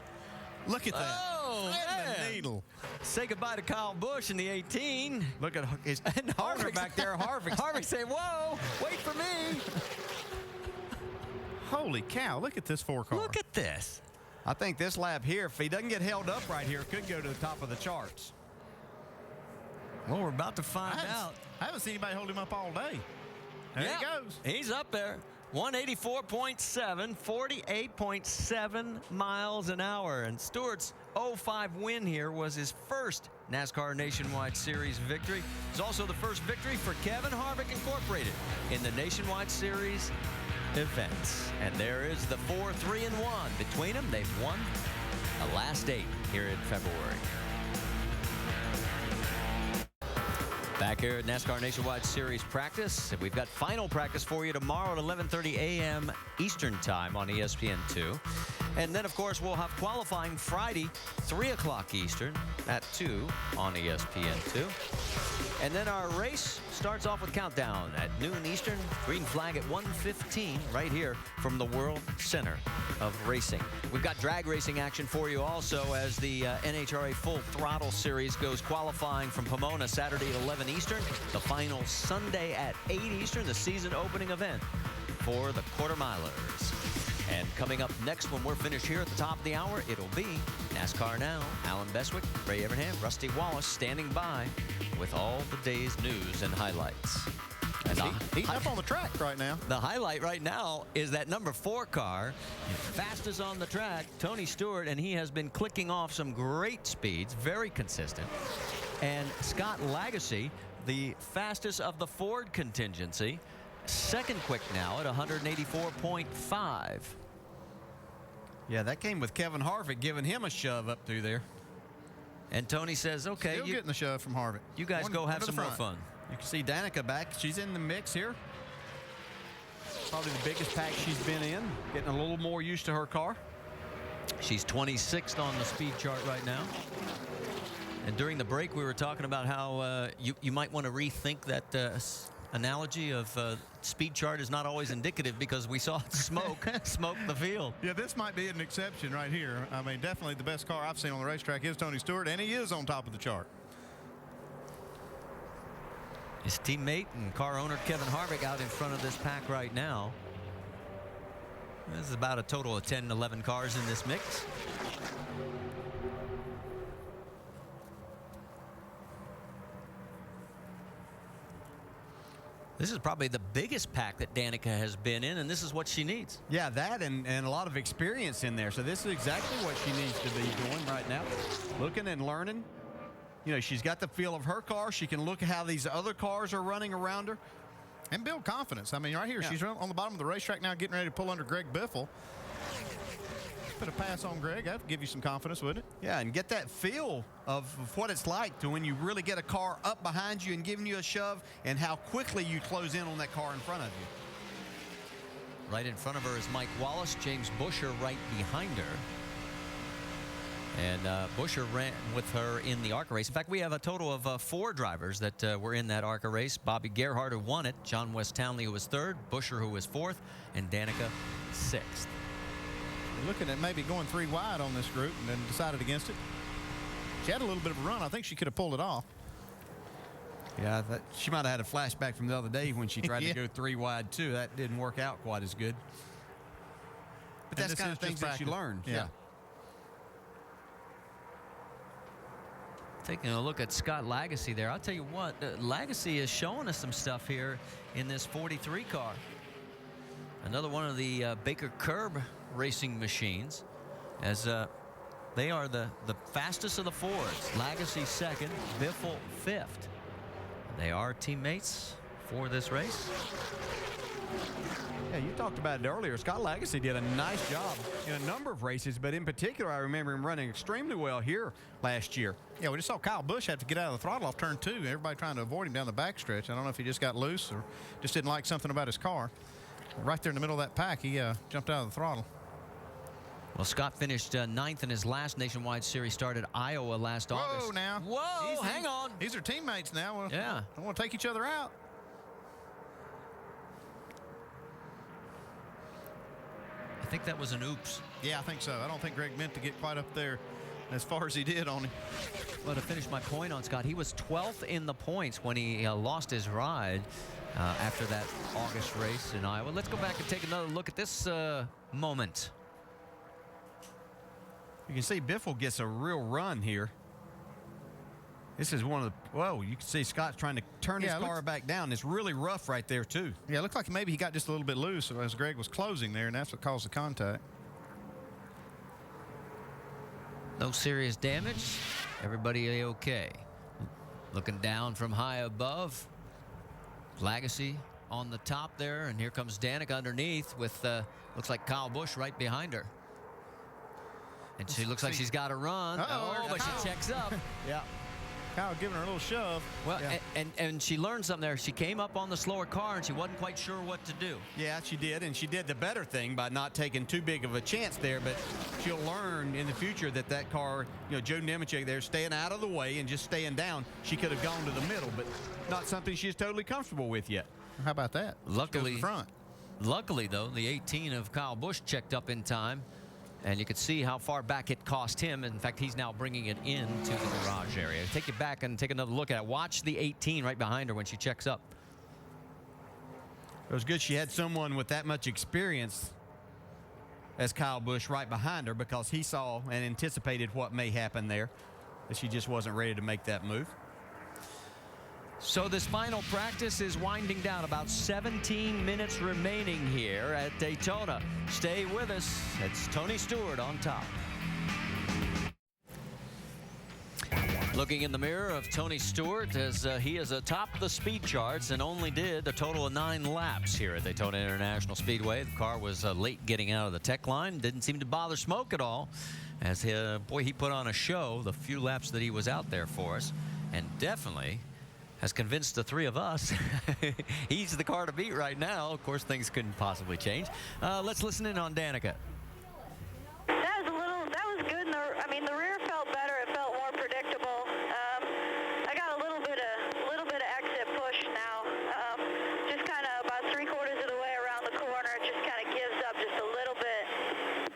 Look at that. Oh, man. Needle. Say goodbye to Kyle Busch in the 18. Look at his and Harvick back there. Harvick saying, whoa, wait for me. Holy cow, look at this 4-car. Look at this. I think this lap here, if he doesn't get held up right here, could go to the top of the charts. Well, we're about to find out. I haven't seen anybody hold him up all day. There he goes. He's up there. 184.7, 48.7 miles an hour. And Stewart's 05 win here was his first NASCAR Nationwide Series victory. It's also the first victory for Kevin Harvick Incorporated in the Nationwide Series events. And there is the 4-3-1. Between them, they've won the last 8 here in February. Back here at NASCAR Nationwide Series practice. We've got final practice for you tomorrow at 11:30 a.m. Eastern Time on ESPN2. And then, of course, we'll have qualifying Friday, 3 o'clock Eastern at 2 on ESPN2. And then our race starts off with countdown at noon Eastern. Green flag at 1:15 right here from the World Center of Racing. We've got drag racing action for you also as the NHRA Full Throttle Series goes qualifying from Pomona Saturday at 11 Eastern. The final Sunday at 8 Eastern, the season opening event for the quarter milers. And coming up next when we're finished here at the top of the hour, it'll be NASCAR Now. Alan Bestwick, Ray Evernham, Rusty Wallace standing by with all the day's news and highlights. And he's up on the track right now. The highlight right now is that number 4 car, fastest on the track, Tony Stewart, and he has been clicking off some great speeds, very consistent. And Scott Lagasse, the fastest of the Ford contingency, second quick now at 184.5. Yeah, that came with Kevin Harvick giving him a shove up through there. And Tony says, okay, Still getting the shove from Harvick. You guys go have some more fun. You can see Danica back. She's in the mix here. Probably the biggest pack she's been in. Getting a little more used to her car. She's 26th on the speed chart right now. And during the break, we were talking about how you might want to rethink that analogy of speed chart is not always indicative because we saw smoke the field. Yeah, this might be an exception right here. I mean, definitely the best car I've seen on the racetrack is Tony Stewart, and he is on top of the chart. His teammate and car owner Kevin Harvick out in front of this pack right now. This is about a total of 10, 11 cars in this mix. This is probably the biggest pack that Danica has been in, and this is what she needs. Yeah, that and a lot of experience in there. So this is exactly what she needs to be doing right now. Looking and learning. You know, she's got the feel of her car. She can look at how these other cars are running around her. And build confidence. I mean, right here, she's on the bottom of the racetrack now getting ready to pull under Greg Biffle. Put a pass on Greg. That would give you some confidence, wouldn't it? Yeah, and get that feel of what it's like to when you really get a car up behind you and giving you a shove and how quickly you close in on that car in front of you. Right in front of her is Mike Wallace, James Buescher right behind her. And Buescher ran with her in the ARCA race. In fact, we have a total of 4 drivers that were in that ARCA race. Bobby Gerhardt, who won it, John West Townley, who was 3rd, Buescher, who was 4th, and Danica 6th. We're looking at maybe going 3 wide on this group and then decided against it. She had a little bit of a run. I think she could have pulled it off. Yeah, she might have had a flashback from the other day when she tried Yeah. to go 3 wide, too. That didn't work out quite as good. But that's kind of things that you learn. Yeah. Taking a look at Scott Lagasse there. I'll tell you what, Lagasse is showing us some stuff here in this 43 car. Another one of the Baker Curb racing machines, as they are the fastest of the Fords. Lagasse second, Biffle fifth. They are teammates for this race. Yeah, you talked about it earlier. Scott Lagasse did a nice job in a number of races, but in particular, I remember him running extremely well here last year. Yeah, we just saw Kyle Busch have to get out of the throttle off turn 2. Everybody trying to avoid him down the backstretch. I don't know if he just got loose or just didn't like something about his car. Right there in the middle of that pack, he jumped out of the throttle. Well, Scott finished 9th in his last Nationwide Series start at Iowa last August. Whoa, now. Whoa, hang on. These are teammates now. Well, yeah. Don't want to take each other out. I think that was an oops. Yeah, I think so. I don't think Greg meant to get quite up there as far as he did on him. Well, to finish my point on Scott, he was 12th in the points when he lost his ride after that August race in Iowa. Let's go back and take another look at this moment. You can see Biffle gets a real run here. This is one of the, whoa, you can see Scott's trying to turn his car back down. It's really rough right there, too. Yeah, it looked like maybe he got just a little bit loose as Greg was closing there, and that's what caused the contact. No serious damage. Everybody A-okay. Looking down from high above. Lagasse on the top there, and here comes Danica underneath with, looks like Kyle Busch right behind her. And she looks like she's got a run. But she checks up. Yeah. Kyle giving her a little shove. Well, and she learned something there. She came up on the slower car, and she wasn't quite sure what to do. Yeah, she did, and she did the better thing by not taking too big of a chance there, but she'll learn in the future that car, Joe Nemechek there, staying out of the way and just staying down. She could have gone to the middle, but not something she's totally comfortable with yet. How about that? Luckily, front. Luckily, though, the 18 of Kyle Busch checked up in time. And you could see how far back it cost him. In fact, he's now bringing it into the garage area. Take it back and take another look at it. Watch the 18 right behind her when she checks up. It was good she had someone with that much experience as Kyle Busch right behind her, because he saw and anticipated what may happen there, that she just wasn't ready to make that move. So this final practice is winding down. About 17 minutes remaining here at Daytona. Stay with us. It's Tony Stewart on top. Looking in the mirror of Tony Stewart as he is atop the speed charts and only did a total of 9 laps here at Daytona International Speedway. The car was late getting out of the tech line. Didn't seem to bother Smoke at all. As he put on a show the few laps that he was out there for us. And definitely has convinced the 3 of us he's the car to beat right now. Of course, things couldn't possibly change. Let's listen in on Danica. That was good. The rear felt better. It felt more predictable. I got a little bit of exit push now. Just kind of about 3/4 of the way around the corner. It just kind of gives up just a little bit.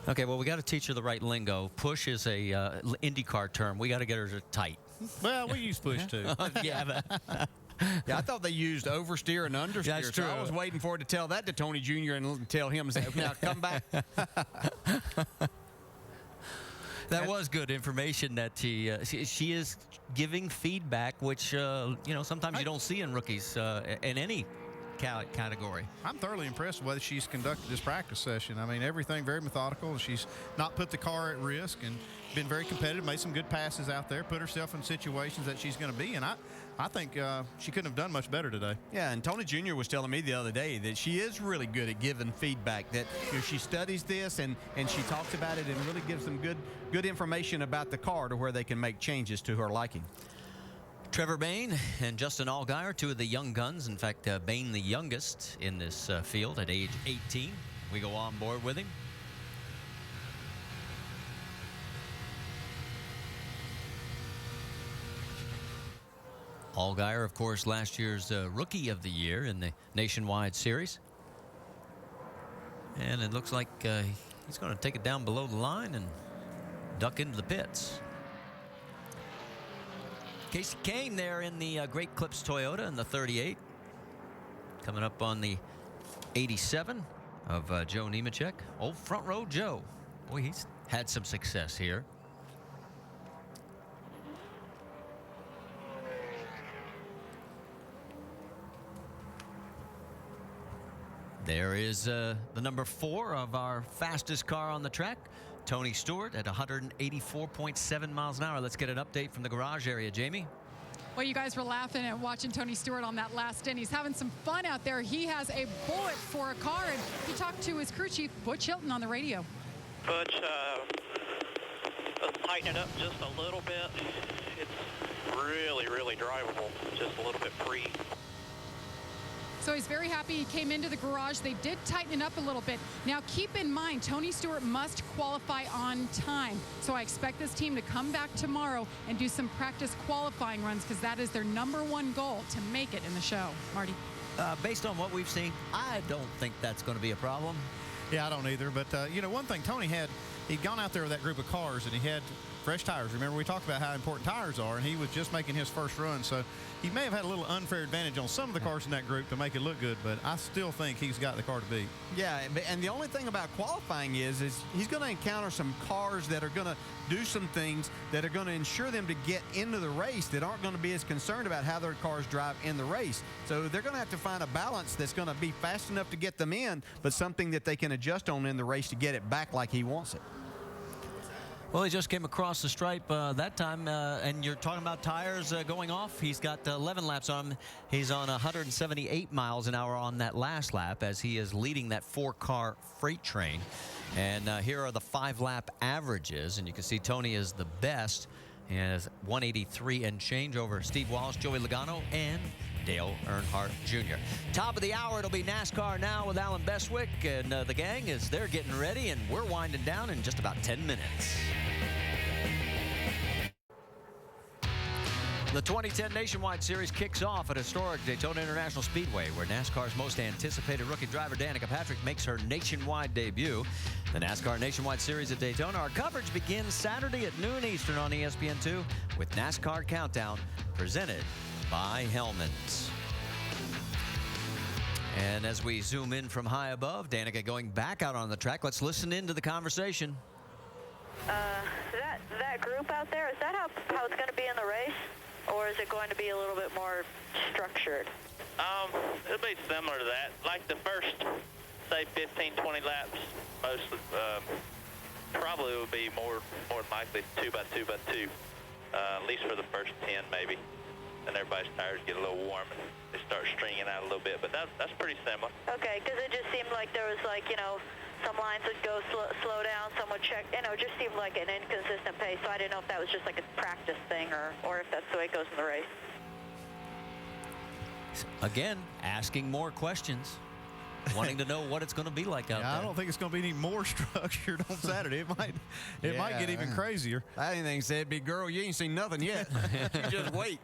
Okay, well, we got to teach her the right lingo. Push is a IndyCar term. We got to get her to tight. Well, we use push too. Yeah, I thought they used oversteer and understeer. That's true. So I was waiting for her to tell that to Tony Jr. and tell him, now come back. That was good information that she is giving feedback, which sometimes you don't see in rookies in any category. I'm thoroughly impressed with the way she's conducted this practice session. I mean, everything very methodical. She's not put the car at risk and been very competitive, made some good passes out there, put herself in situations that she's going to be in. I think she couldn't have done much better today. Yeah, and Tony Jr. was telling me the other day that she is really good at giving feedback, that she studies this and she talks about it and really gives them good information about the car to where they can make changes to her liking. Trevor Bayne and Justin Allgaier, 2 of the young guns. In fact, Bayne the youngest in this field at age 18. We go on board with him. Allgaier, of course, last year's Rookie of the Year in the Nationwide Series. And it looks like he's going to take it down below the line and duck into the pits. Casey Kane there in the Great Clips Toyota in the 38. Coming up on the 87 of Joe Nemechek. Old front row Joe. Boy, he's had some success here. There is the number 4 of our fastest car on the track, Tony Stewart, at 184.7 miles an hour. Let's get an update from the garage area. Jamie? Well, you guys were laughing at watching Tony Stewart on that last stint. He's having some fun out there. He has a bullet for a car, and he talked to his crew chief, Butch Hilton, on the radio. Butch, let's tighten it up just a little bit. It's really, really drivable, just a little bit free. So he's very happy he came into the garage. They did tighten it up a little bit. Now, keep in mind, Tony Stewart must qualify on time. So I expect this team to come back tomorrow and do some practice qualifying runs, because that is their #1 goal, to make it in the show. Marty? Based on what we've seen, I don't think that's going to be a problem. Yeah, I don't either. But, you know, one thing Tony had, he'd gone out there with that group of cars, and he had fresh tires. Remember, we talked about how important tires are, and he was just making his first run. So he may have had a little unfair advantage on some of the cars in that group to make it look good, but I still think he's got the car to beat. Yeah, and the only thing about qualifying is he's going to encounter some cars that are going to do some things that are going to ensure them to get into the race that aren't going to be as concerned about how their cars drive in the race. So they're going to have to find a balance that's going to be fast enough to get them in, but something that they can adjust on in the race to get it back like he wants it. Well, he just came across the stripe that time, and you're talking about tires going off. He's got 11 laps on him. He's on 178 miles an hour on that last lap as he is leading that 4-car freight train. And here are the 5-lap averages, and you can see Tony is the best. He has 183 and change over Steve Wallace, Joey Logano, and Dale Earnhardt Jr. Top of the hour, it'll be NASCAR Now with Alan Bestwick, and the gang is they're getting ready, and we're winding down in just about 10 minutes. The 2010 Nationwide Series kicks off at historic Daytona International Speedway, where NASCAR's most anticipated rookie driver Danica Patrick makes her nationwide debut. The NASCAR Nationwide Series at Daytona, our coverage begins Saturday at noon Eastern on ESPN2 with NASCAR Countdown presented by Hellmann's. And as we zoom in from high above, Danica going back out on the track. Let's listen into the conversation. That group out there, is that how it's going to be in the race? Or is it going to be a little bit more structured? It'll be similar to that. Like the first, say, 15, 20 laps, mostly, probably will be more than likely 2 by 2 by 2, at least for the first 10 maybe. And everybody's tires get a little warm and they start stringing out a little bit, but that's pretty similar. Okay, because it just seemed like there was, like, you know, some lines would go slow down, some would check, you know, it just seemed like an inconsistent pace, so I didn't know if that was just like a practice thing or if that's the way it goes in the race. Again, asking more questions, wanting to know what it's going to be like out there. I don't think it's going to be any more structured on Saturday. It might get even crazier. I didn't think it'd be, girl, you ain't seen nothing yet. You just wait.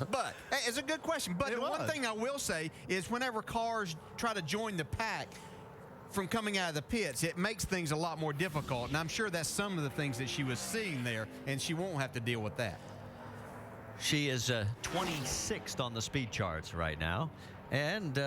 But hey, it's a good question. But the one thing I will say is whenever cars try to join the pack from coming out of the pits, it makes things a lot more difficult. And I'm sure that's some of the things that she was seeing there, and she won't have to deal with that. She is 26th on the speed charts right now. And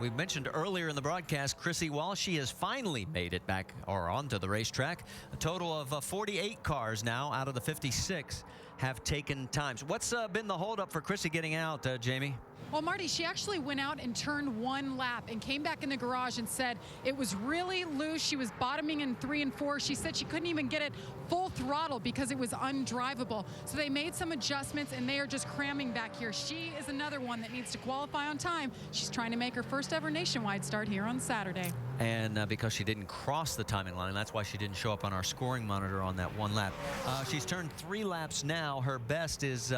we mentioned earlier in the broadcast, Chrissy Walsh, she has finally made it back or onto the racetrack. A total of 48 cars now out of the 56 have taken times. What's been the holdup for Chrissy getting out, Jamie? Well, Marty, she actually went out and turned 1 lap and came back in the garage and said it was really loose. She was bottoming in 3 and 4. She said she couldn't even get it full throttle because it was undrivable. So they made some adjustments, and they are just cramming back here. She is another one that needs to qualify on time. She's trying to make her first ever nationwide start here on Saturday. And because she didn't cross the timing line, that's why she didn't show up on our scoring monitor on that 1 lap. She's turned 3 laps now. Her best is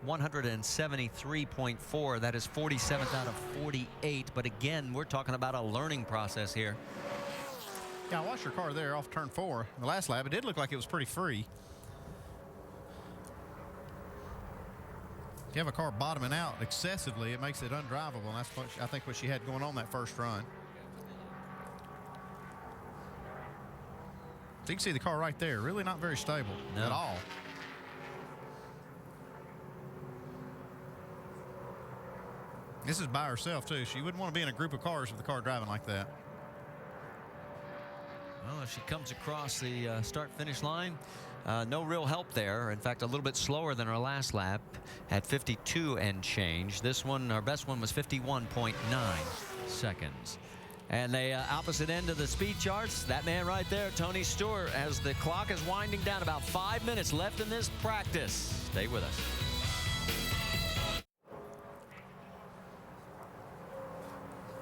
173.4. That is 47th out of 48. But again, we're talking about a learning process here. Yeah, I watched her car there off turn 4. The last lap, it did look like it was pretty free. If you have a car bottoming out excessively, it makes it undrivable. And that's what I think what she had going on that first run. So you can see the car right there, really not very stable at all. this is by herself, too. She wouldn't want to be in a group of cars with the car driving like that. Well, if she comes across the start-finish line, no real help there. In fact, a little bit slower than her last lap at 52 and change. This one, our best one, was 51.9 seconds. And the opposite end of the speed charts, that man right there, Tony Stewart, as the clock is winding down. About 5 minutes left in this practice. Stay with us.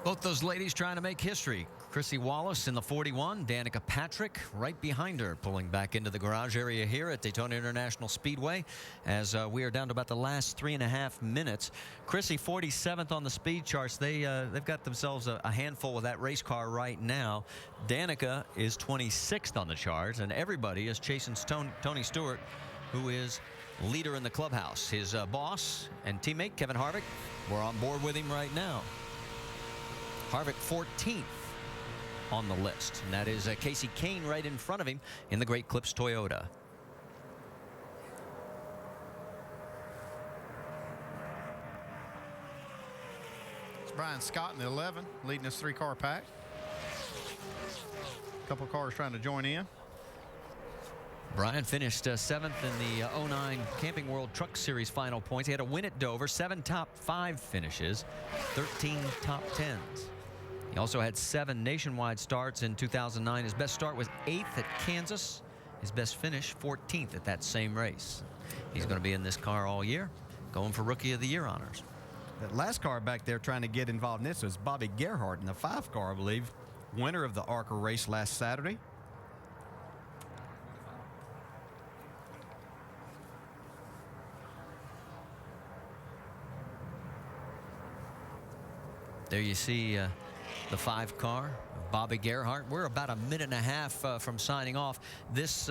Both those ladies trying to make history. Chrissy Wallace in the 41, Danica Patrick right behind her, pulling back into the garage area here at Daytona International Speedway as we are down to about the last 3.5 minutes. Chrissy 47th on the speed charts. They've got themselves a handful with that race car right now. Danica is 26th on the charts, and everybody is chasing Tony Stewart, who is leader in the clubhouse. His boss and teammate Kevin Harvick, we're on board with him right now. Harvick 14th on the list, and that is Casey Kane right in front of him in the Great Clips Toyota. It's Brian Scott in the 11 leading this 3-car pack. A couple cars trying to join in. Brian finished 7th in the 09 Camping World Truck Series final points. He had a win at Dover, 7 top 5 finishes, 13 top 10s. He also had 7 nationwide starts in 2009. His best start was 8th at Kansas. His best finish, 14th at that same race. He's going to be in this car all year, going for Rookie of the Year honors. That last car back there trying to get involved in this was Bobby Gerhardt in the 5 car, I believe, winner of the ARCA race last Saturday. There you see the 5 car, Bobby Gerhardt. We're about a minute and a half from signing off. This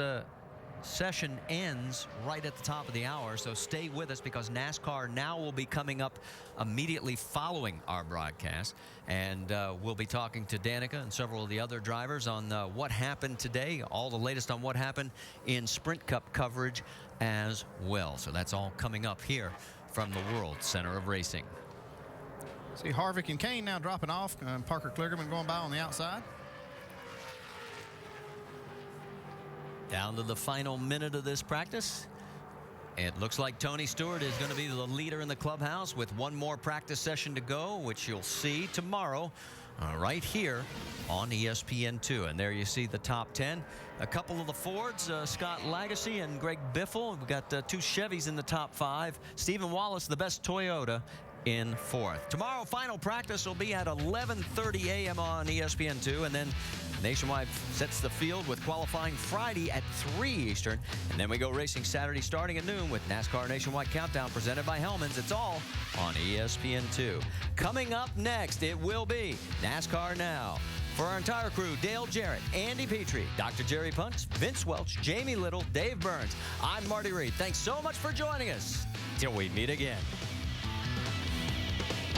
session ends right at the top of the hour, so stay with us because NASCAR now will be coming up immediately following our broadcast, and we'll be talking to Danica and several of the other drivers on what happened today, all the latest on what happened in Sprint Cup coverage as well. So that's all coming up here from the World Center of Racing. See Harvick and Kane now dropping off. Parker Kligerman going by on the outside. Down to the final minute of this practice. It looks like Tony Stewart is going to be the leader in the clubhouse with one more practice session to go, which you'll see tomorrow right here on ESPN2. And there you see the top 10. A couple of the Fords, Scott Lagacy and Greg Biffle. We've got 2 Chevys in the top 5. Stephen Wallace, the best Toyota, in 4th. Tomorrow, final practice will be at 11:30 a.m. on ESPN2, and then Nationwide sets the field with qualifying Friday at 3 Eastern, and then we go racing Saturday starting at noon with NASCAR Nationwide Countdown presented by Hellman's. It's all on ESPN2. Coming up next, it will be NASCAR Now. For our entire crew, Dale Jarrett, Andy Petrie, Dr. Jerry Punch, Vince Welch, Jamie Little, Dave Burns, I'm Marty Reed. Thanks so much for joining us. Till we meet again.